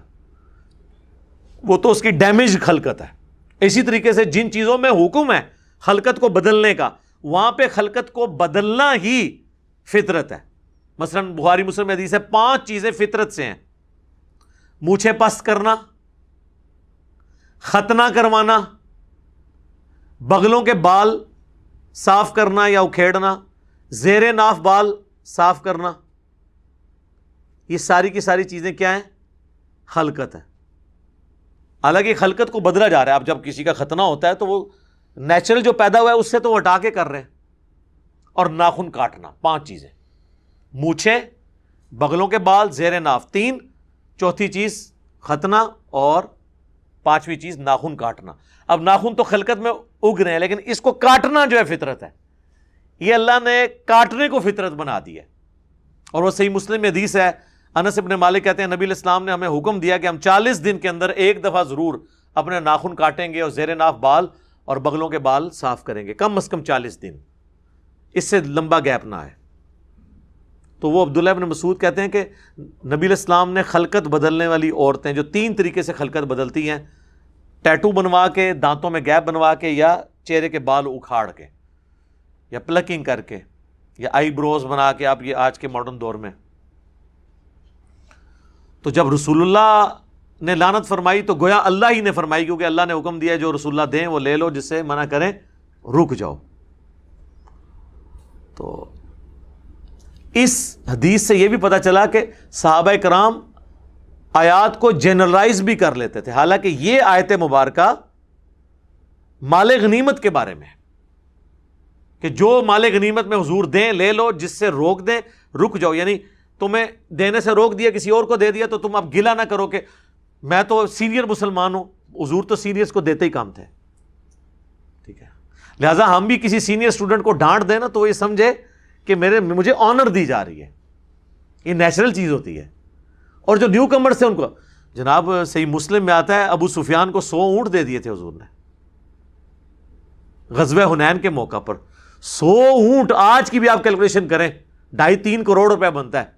وہ تو اس کی ڈیمیج خلقت ہے. اسی طریقے سے جن چیزوں میں حکم ہے خلقت کو بدلنے کا، وہاں پہ خلقت کو بدلنا ہی فطرت ہے. مثلا بخاری مسلم میں حدیث ہے 5 چیزیں فطرت سے ہیں: مونچھیں پست کرنا، ختنہ کروانا، بغلوں کے بال صاف کرنا یا اکھیڑنا، زیر ناف بال صاف کرنا. یہ ساری کی ساری چیزیں کیا ہیں؟ خلقت ہے. حالانکہ خلقت کو بدلا جا رہا ہے. اب جب کسی کا ختنہ ہوتا ہے تو وہ نیچرل جو پیدا ہوا ہے اس سے تو وہ ہٹا کے کر رہے ہیں. اور ناخن کاٹنا، 5 چیزیں: مونچھیں، بغلوں کے بال، زیر ناف 3، چوتھی چیز ختنہ، اور 5ویں چیز ناخن کاٹنا. اب ناخن تو خلقت میں اگ رہے ہیں لیکن اس کو کاٹنا جو ہے فطرت ہے. یہ اللہ نے کاٹنے کو فطرت بنا دی ہے. اور وہ صحیح مسلم میں حدیث ہے، انس ابن مالک کہتے ہیں نبی علیہ السلام نے ہمیں حکم دیا کہ ہم 40 دن کے اندر ایک دفعہ ضرور اپنے ناخن کاٹیں گے اور زیر ناف بال اور بغلوں کے بال صاف کریں گے، کم از کم 40 دن، اس سے لمبا گیپ نہ آئے. تو وہ عبداللہ ابن مسعود کہتے ہیں کہ نبی علیہ السلام نے خلقت بدلنے والی عورتیں جو 3 طریقے سے خلقت بدلتی ہیں، ٹیٹو بنوا کے، دانتوں میں گیپ بنوا کے، یا چہرے کے بال اکھاڑ کے، یا پلکنگ کر کے، یا آئی بروز بنا کے. آپ یہ آج کے ماڈرن دور میں، تو جب رسول اللہ نے لعنت فرمائی تو گویا اللہ ہی نے فرمائی، کیونکہ اللہ نے حکم دیا جو رسول اللہ دیں وہ لے لو، جس سے منع کریں رک جاؤ. تو اس حدیث سے یہ بھی پتہ چلا کہ صحابہ کرام آیات کو جنرلائز بھی کر لیتے تھے. حالانکہ یہ آیت مبارکہ مال غنیمت کے بارے میں ہے کہ جو مال غنیمت میں حضور دیں لے لو، جس سے روک دیں رک جاؤ. یعنی تمہیں دینے سے روک دیا، کسی اور کو دے دیا تو تم اب گلہ نہ کرو کہ میں تو سینئر مسلمان ہوں. حضور تو سینئرز کو دیتے ہی کام تھے، ٹھیک ہے. لہٰذا ہم بھی کسی سینئر اسٹوڈنٹ کو ڈانٹ دیں نا تو یہ سمجھے کہ مجھے آنر دی جا رہی ہے. یہ نیچرل چیز ہوتی ہے. اور جو نیو کمرز تھے ان کو، جناب صحیح مسلم میں آتا ہے ابو سفیان کو 100 اونٹ دے دیے تھے حضور نے غزوہ حنین کے موقع پر. 100 اونٹ آج کی بھی آپ کیلکولیشن کریں 2.5-3 کروڑ روپے بنتا ہے.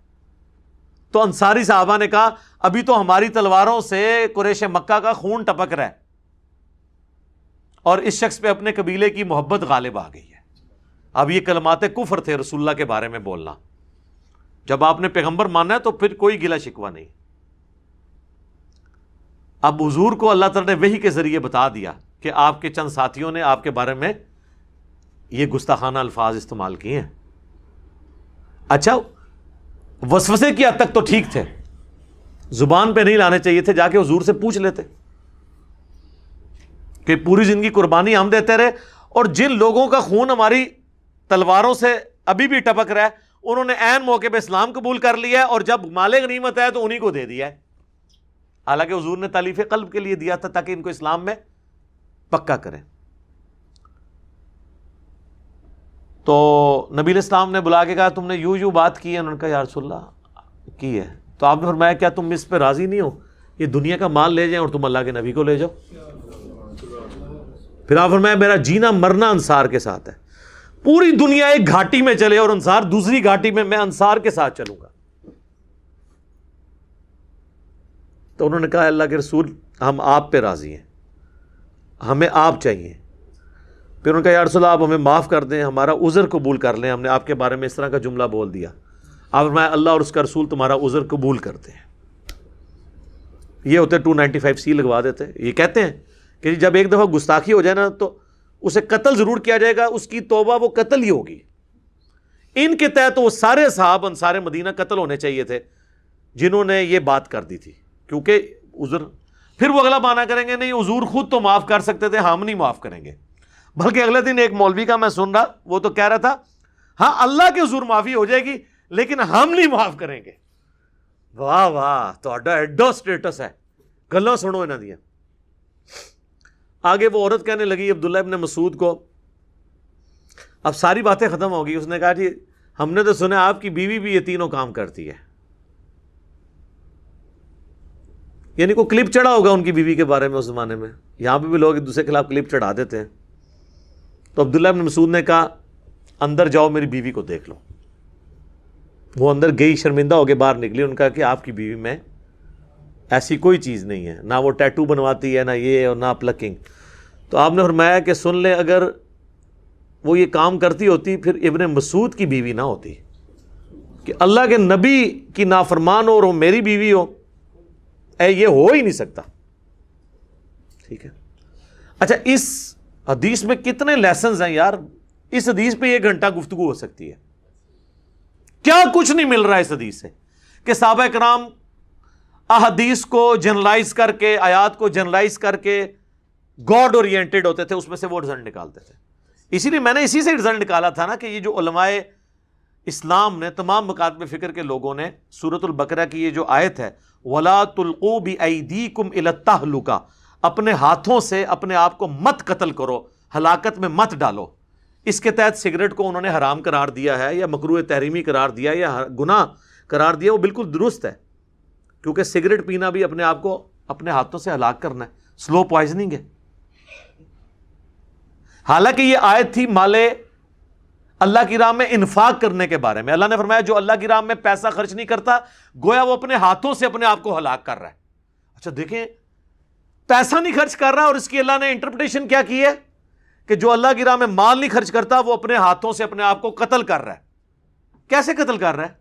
تو انصاری صحابہ نے کہا ابھی تو ہماری تلواروں سے قریش مکہ کا خون ٹپک رہا ہے اور اس شخص پہ اپنے قبیلے کی محبت غالب آ گئی ہے. اب یہ کلمات کفر تھے رسول اللہ کے بارے میں بولنا. جب آپ نے پیغمبر مانا ہے تو پھر کوئی گلہ شکوہ نہیں. اب حضور کو اللہ تعالیٰ نے وحی کے ذریعے بتا دیا کہ آپ کے چند ساتھیوں نے آپ کے بارے میں یہ گستاخانہ الفاظ استعمال کیے ہیں. اچھا وسوسے کی حد تک تو ٹھیک تھے, زبان پہ نہیں لانے چاہیے تھے, جا کے حضور سے پوچھ لیتے کہ پوری زندگی قربانی ہم دیتے رہے, اور جن لوگوں کا خون ہماری تلواروں سے ابھی بھی ٹپک رہا ہے انہوں نے عین موقع پہ اسلام قبول کر لیا ہے, اور جب مال غنیمت ہے تو انہی کو دے دیا ہے. حالانکہ حضور نے تالیف قلب کے لیے دیا تھا تاکہ ان کو اسلام میں پکا کریں. تو نبی علیہ السلام نے بلا کے کہا تم نے یوں بات کی ہے؟ انہوں نے کہا یا رسول اللہ کی ہے. تو آپ نے فرمایا کیا تم اس پہ راضی نہیں ہو یہ دنیا کا مال لے جائیں اور تم اللہ کے نبی کو لے جاؤ؟ پھر آپ فرمایا میرا جینا مرنا انصار کے ساتھ ہے, پوری دنیا ایک گھاٹی میں چلے اور انصار دوسری گھاٹی میں انصار کے ساتھ چلوں گا. تو انہوں نے کہا اللہ کے رسول ہم آپ پہ راضی ہیں, ہمیں آپ چاہیے. پھر انہوں نے کہا یا رسول اللہ آپ ہمیں معاف کر دیں, ہمارا عذر قبول کر لیں, ہم نے آپ کے بارے میں اس طرح کا جملہ بول دیا. آپ فرمایا اللہ اور اس کا رسول تمہارا عذر قبول کرتے ہیں. یہ ہوتے 295C لگوا دیتے. یہ کہتے ہیں کہ جب ایک دفعہ گستاخی ہو جائے نا تو اسے قتل ضرور کیا جائے گا, اس کی توبہ وہ قتل ہی ہوگی. ان کے تحت وہ سارے صحابہ انصار مدینہ قتل ہونے چاہیے تھے جنہوں نے یہ بات کر دی تھی, کیونکہ عذر. پھر وہ اگلا بہانہ کریں گے نہیں حضور خود تو معاف کر سکتے تھے, ہم نہیں معاف کریں گے. بلکہ اگلے دن ایک مولوی کا میں سن رہا, وہ تو کہہ رہا تھا ہاں اللہ کے حضور معافی ہو جائے گی لیکن ہم نہیں معاف کریں گے. واہ واہ تہاڈا ایڈو سٹیٹس ہے, گلاں سنو انہاں دیاں. آگے وہ عورت کہنے لگی عبداللہ ابن مسعود کو, اب ساری باتیں ختم ہو گئی. اس نے کہا جی ہم نے تو سنا آپ کی بیوی بھی یہ تینوں کام کرتی ہے. یعنی کوئی کلپ چڑھا ہوگا ان کی بیوی کے بارے میں اس زمانے میں, یہاں پہ بھی لوگ ایک دوسرے کے خلاف کلپ چڑھا دیتے ہیں. تو عبداللہ ابن مسعود نے کہا اندر جاؤ میری بیوی کو دیکھ لو. وہ اندر گئی, شرمندہ ہو کے باہر نکلی. ان کا کہ آپ کی بیوی میں ایسی کوئی چیز نہیں ہے, نہ وہ ٹیٹو بنواتی ہے, نہ یہ اور نہ پلکنگ. تو آپ نے فرمایا کہ سن لیں اگر وہ یہ کام کرتی ہوتی پھر ابن مسعود کی بیوی نہ ہوتی, کہ اللہ کے نبی کی نافرمان ہو اور وہ میری بیوی ہو, یہ ہو ہی نہیں سکتا. ٹھیک ہے. اچھا اس حدیث میں کتنے لیسنز ہیں یار, اس حدیث پہ 1 گھنٹہ گفتگو ہو سکتی ہے. کیا کچھ نہیں مل رہا ہے اس حدیث سے کہ صحابہ کرام احادیث کو جنرلائز کر کے, آیات کو جنرلائز کر کے گاڈ اورینٹڈ ہوتے تھے, اس میں سے وہ رزلٹ نکالتے تھے. اسی لیے میں نے اسی سے رزلٹ نکالا تھا نا کہ یہ جو علماء اسلام نے, تمام مکاتب فکر کے لوگوں نے سورۃ البقرہ کی یہ جو آیت ہے وَلَا تُلْقُوا بِأَيْدِيكُمْ إِلَى التَّهْلُكَةِ, اپنے ہاتھوں سے اپنے آپ کو مت قتل کرو, ہلاکت میں مت ڈالو. اس کے تحت سگریٹ کو انہوں نے حرام قرار دیا ہے یا مکروہ تحریمی قرار دیا یا گناہ قرار دیا, وہ بالکل درست ہے, کیونکہ سگریٹ پینا بھی اپنے آپ کو اپنے ہاتھوں سے ہلاک کرنا ہے, سلو پوائزننگ ہے. حالانکہ یہ آیت تھی مال اللہ کی راہ میں انفاق کرنے کے بارے میں. اللہ نے فرمایا جو اللہ کی راہ میں پیسہ خرچ نہیں کرتا گویا وہ اپنے ہاتھوں سے اپنے آپ کو ہلاک کر رہا ہے. اچھا دیکھیں, پیسہ نہیں خرچ کر رہا اور اس کی اللہ نے انٹرپریٹیشن کیا کی ہے کہ جو اللہ کی راہ میں مال نہیں خرچ کرتا وہ اپنے ہاتھوں سے اپنے آپ کو قتل کر رہا ہے. کیسے قتل کر رہا ہے؟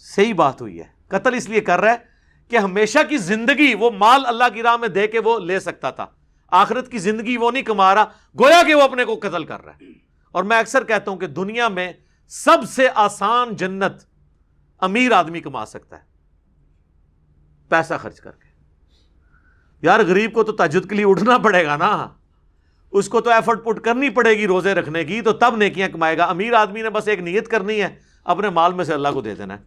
صحیح بات ہوئی ہے, قتل اس لیے کر رہا ہے کہ ہمیشہ کی زندگی وہ مال اللہ کی راہ میں دے کے وہ لے سکتا تھا, آخرت کی زندگی وہ نہیں کما رہا, گویا کہ وہ اپنے کو قتل کر رہا ہے. اور میں اکثر کہتا ہوں کہ دنیا میں سب سے آسان جنت امیر آدمی کما سکتا ہے, پیسہ خرچ کر کے. یار غریب کو تو تہجد کے لیے اٹھنا پڑے گا نا, اس کو تو ایفرٹ پٹ کرنی پڑے گی روزے رکھنے کی, تو تب نیکیاں کمائے گا. امیر آدمی نے بس ایک نیت کرنی ہے, اپنے مال میں سے اللہ کو دے دینا ہے.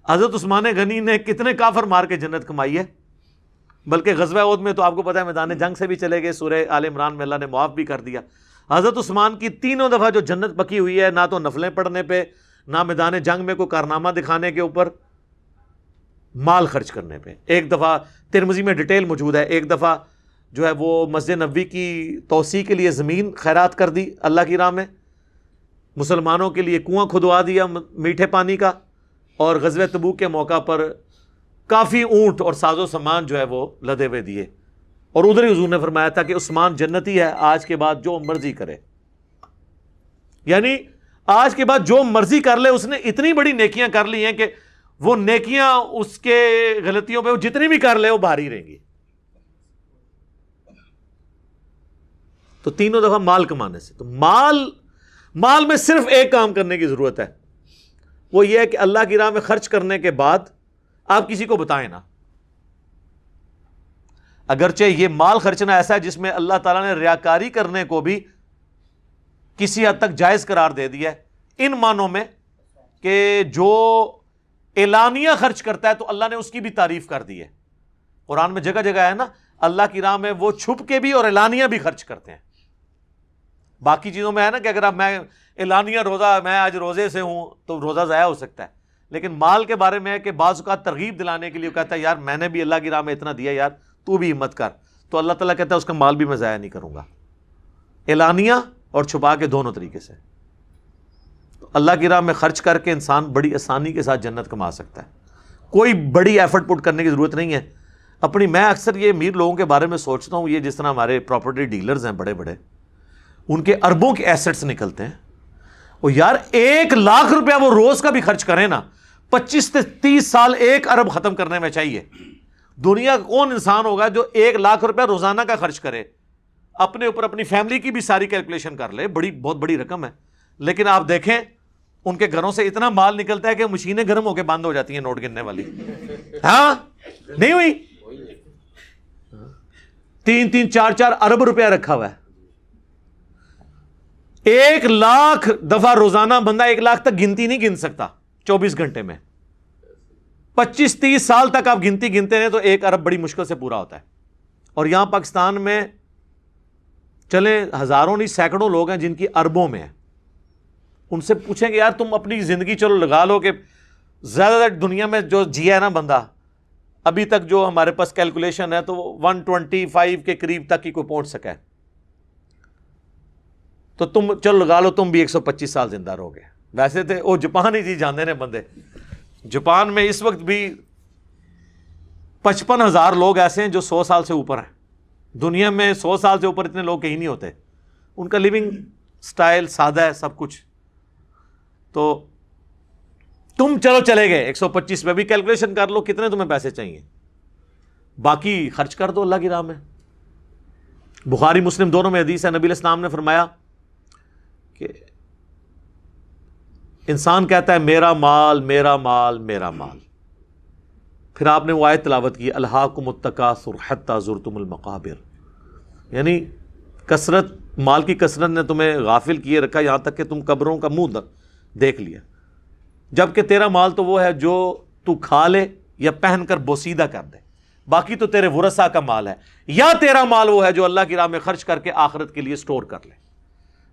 حضرت عثمان غنی نے کتنے کافر مار کے جنت کمائی ہے, بلکہ غزوہ احد میں تو آپ کو پتہ ہے میدان جنگ سے بھی چلے گئے, سورہ آل عمران میں اللہ نے معاف بھی کر دیا. حضرت عثمان کی 3 دفعہ جو جنت پکی ہوئی ہے, نہ تو نفلیں پڑھنے پہ, نہ میدان جنگ میں کوئی کارنامہ دکھانے کے اوپر, مال خرچ کرنے پہ. ایک دفعہ ترمذی میں ڈیٹیل موجود ہے, ایک دفعہ جو ہے وہ مسجد نبوی کی توسیع کے لیے زمین خیرات کر دی اللہ کی راہ میں, مسلمانوں کے لیے کنواں کھدوا دیا میٹھے پانی کا, اور غزوہ تبوک کے موقع پر کافی اونٹ اور ساز و سامان جو ہے وہ لدے ہوئے دیے. اور ادھر ہی حضور نے فرمایا تھا کہ عثمان جنتی ہے, آج کے بعد جو مرضی کرے. یعنی آج کے بعد جو مرضی کر لے, اس نے اتنی بڑی نیکیاں کر لی ہیں کہ وہ نیکیاں اس کے غلطیوں پہ وہ جتنی بھی کر لے وہ بھاری رہیں گی. تو تینوں دفعہ مال کمانے سے. تو مال میں صرف ایک کام کرنے کی ضرورت ہے, وہ یہ ہے کہ اللہ کی راہ میں خرچ کرنے کے بعد آپ کسی کو بتائیں نا. اگرچہ یہ مال خرچنا ایسا ہے جس میں اللہ تعالیٰ نے ریاکاری کرنے کو بھی کسی حد تک جائز قرار دے دیا ہے, ان معنوں میں کہ جو اعلانیہ خرچ کرتا ہے تو اللہ نے اس کی بھی تعریف کر دی ہے. قرآن میں جگہ جگہ ہے نا, اللہ کی راہ میں وہ چھپ کے بھی اور اعلانیہ بھی خرچ کرتے ہیں. باقی چیزوں میں ہے نا کہ اگر آپ میں اعلانیہ روزہ, میں آج روزے سے ہوں تو روزہ ضائع ہو سکتا ہے, لیکن مال کے بارے میں ہے کہ بعض اوقات ترغیب دلانے کے لیے کہتا ہے یار میں نے بھی اللہ کی راہ میں اتنا دیا, یار تو بھی ہمت کر, تو اللہ تعالیٰ کہتا ہے اس کا مال بھی میں ضائع نہیں کروں گا. اعلانیہ اور چھپا کے دونوں طریقے سے. تو اللہ کی راہ میں خرچ کر کے انسان بڑی آسانی کے ساتھ جنت کما سکتا ہے, کوئی بڑی ایفرٹ پٹ کرنے کی ضرورت نہیں ہے اپنی. میں اکثر یہ امیر لوگوں کے بارے میں سوچتا ہوں, یہ جس طرح ہمارے پراپرٹی ڈیلرز ہیں بڑے بڑے, ان کے اربوں کے ایسٹس نکلتے ہیں, وہ یار 1 لاکھ روپیہ وہ روز کا بھی خرچ کریں نا, 25 سے 30 سال 1 ارب ختم کرنے میں چاہیے. دنیا کا کون انسان ہوگا جو 1 لاکھ روپیہ روزانہ کا خرچ کرے, اپنے اوپر اپنی فیملی کی بھی ساری کیلکولیشن کر لے, بہت بڑی رقم ہے. لیکن آپ دیکھیں ان کے گھروں سے اتنا مال نکلتا ہے کہ مشینیں گرم ہو کے بند ہو جاتی ہیں نوٹ گننے والی. ہاں نہیں ہوئی, 3-3 4-4 ارب روپیہ رکھا ہوا ہے. 1 لاکھ دفعہ روزانہ بندہ 1 لاکھ تک گنتی نہیں گن سکتا 24 گھنٹے میں. 25-30 سال تک آپ گنتی گنتے ہیں تو 1 ارب بڑی مشکل سے پورا ہوتا ہے. اور یہاں پاکستان میں چلیں ہزاروں نہیں سینکڑوں لوگ ہیں جن کی اربوں میں ہے. ان سے پوچھیں کہ یار تم اپنی زندگی چلو لگا لو کہ زیادہ تر دنیا میں جو جیا ہے نا بندہ ابھی تک, جو ہمارے پاس کیلکولیشن ہے تو 125 کے قریب تک ہی کوئی پہنچ سکا ہے, تو تم چلو لگا لو تم بھی 125 سال زندہ رہو گے. ویسے تھے وہ جاپان ہی جی جاندے نے بندے, جاپان میں اس وقت بھی 55,000 لوگ ایسے ہیں جو 100 سال سے اوپر ہیں. دنیا میں 100 سال سے اوپر اتنے لوگ کہیں نہیں ہوتے. ان کا لیونگ سٹائل سادہ ہے سب کچھ. تو تم چلو چلے گئے 125 میں بھی کیلکولیشن کر لو کتنے تمہیں پیسے چاہیے, باقی خرچ کر دو اللہ کی راہ میں. بخاری مسلم دونوں میں حدیث ہے, نبی علیہ السلام نے فرمایا کہ انسان کہتا ہے میرا مال میرا مال میرا مال, پھر آپ نے وہ آیت تلاوت کی الہاکم التکاثر حتی زرتم المقابر, یعنی کثرت, مال کی کثرت نے تمہیں غافل کیے رکھا یہاں تک کہ تم قبروں کا منہ دیکھ لیا. جبکہ تیرا مال تو وہ ہے جو تو کھا لے یا پہن کر بوسیدہ کر دے, باقی تو تیرے ورثاء کا مال ہے, یا تیرا مال وہ ہے جو اللہ کی راہ میں خرچ کر کے آخرت کے لیے سٹور کر لے.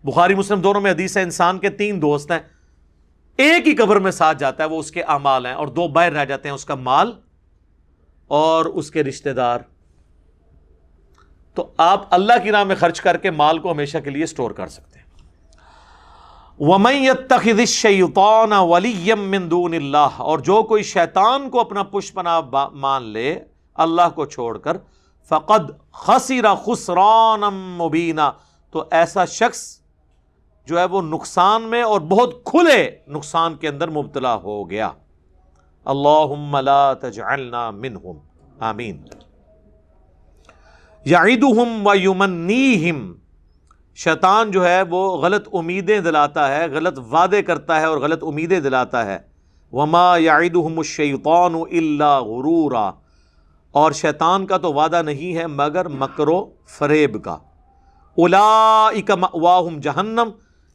بخاری مسلم دونوں میں حدیث ہے, انسان کے 3 دوست ہیں, ایک ہی قبر میں ساتھ جاتا ہے وہ اس کے اعمال ہیں, اور 2 باہر رہ جاتے ہیں اس کا مال اور اس کے رشتہ دار. تو آپ اللہ کی راہ میں خرچ کر کے مال کو ہمیشہ کے لیے سٹور کر سکتے ہیں. وَمَن يَتَّخِذِ الشَّيْطَانَ وَلِيًّا مِّن دُونِ اللَّهِ, اور جو کوئی شیطان کو اپنا پشت پناہ مان لے اللہ کو چھوڑ کر, فَقَدْ خَسِرَ خُسْرَانًا مُبِينًا, تو ایسا شخص جو ہے وہ نقصان میں اور بہت کھلے نقصان کے اندر مبتلا ہو گیا. اللہم لا تجعلنا منہم, آمین. یعدہم ویمنیہم, شیطان جو ہے وہ غلط امیدیں دلاتا ہے, غلط وعدے کرتا ہے اور غلط امیدیں دلاتا ہے. وما یعدہم الشیطان الا غرورا, اور شیطان کا تو وعدہ نہیں ہے مگر مکر و فریب کا. اولئک مأواہم جہنم,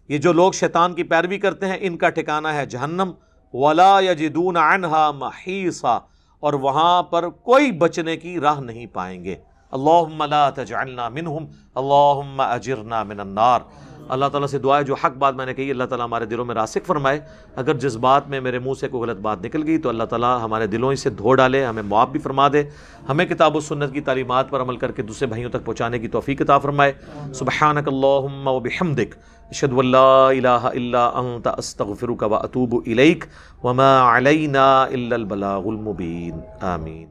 یہ جو لوگ شیطان کی پیروی کرتے ہیں ان کا ٹھکانہ ہے جہنم. ولا یجدون عنہا محیصا, اور وہاں پر کوئی بچنے کی راہ نہیں پائیں گے. اللہم لا تجعلنا منہم اللہم اجرنا من النار. اللہ تعالیٰ سے دعا ہے جو حق بات میں نے کہی اللہ تعالیٰ ہمارے دلوں میں راسخ فرمائے. اگر جس بات میں میرے منہ سے کوئی غلط بات نکل گئی تو اللہ تعالیٰ ہمارے دلوں سے دھو ڈالے, ہمیں معاف بھی فرما دے, ہمیں کتاب و سنت کی تعلیمات پر عمل کر کے دوسرے بھائیوں تک پہنچانے کی توفیق عطا فرمائے. سبحانک اللہم و بحمدک, اشہد ان لا الہ الا انت, استغفرک و اتوب الیک, وما علینا الا البلاغ المبین. آمین.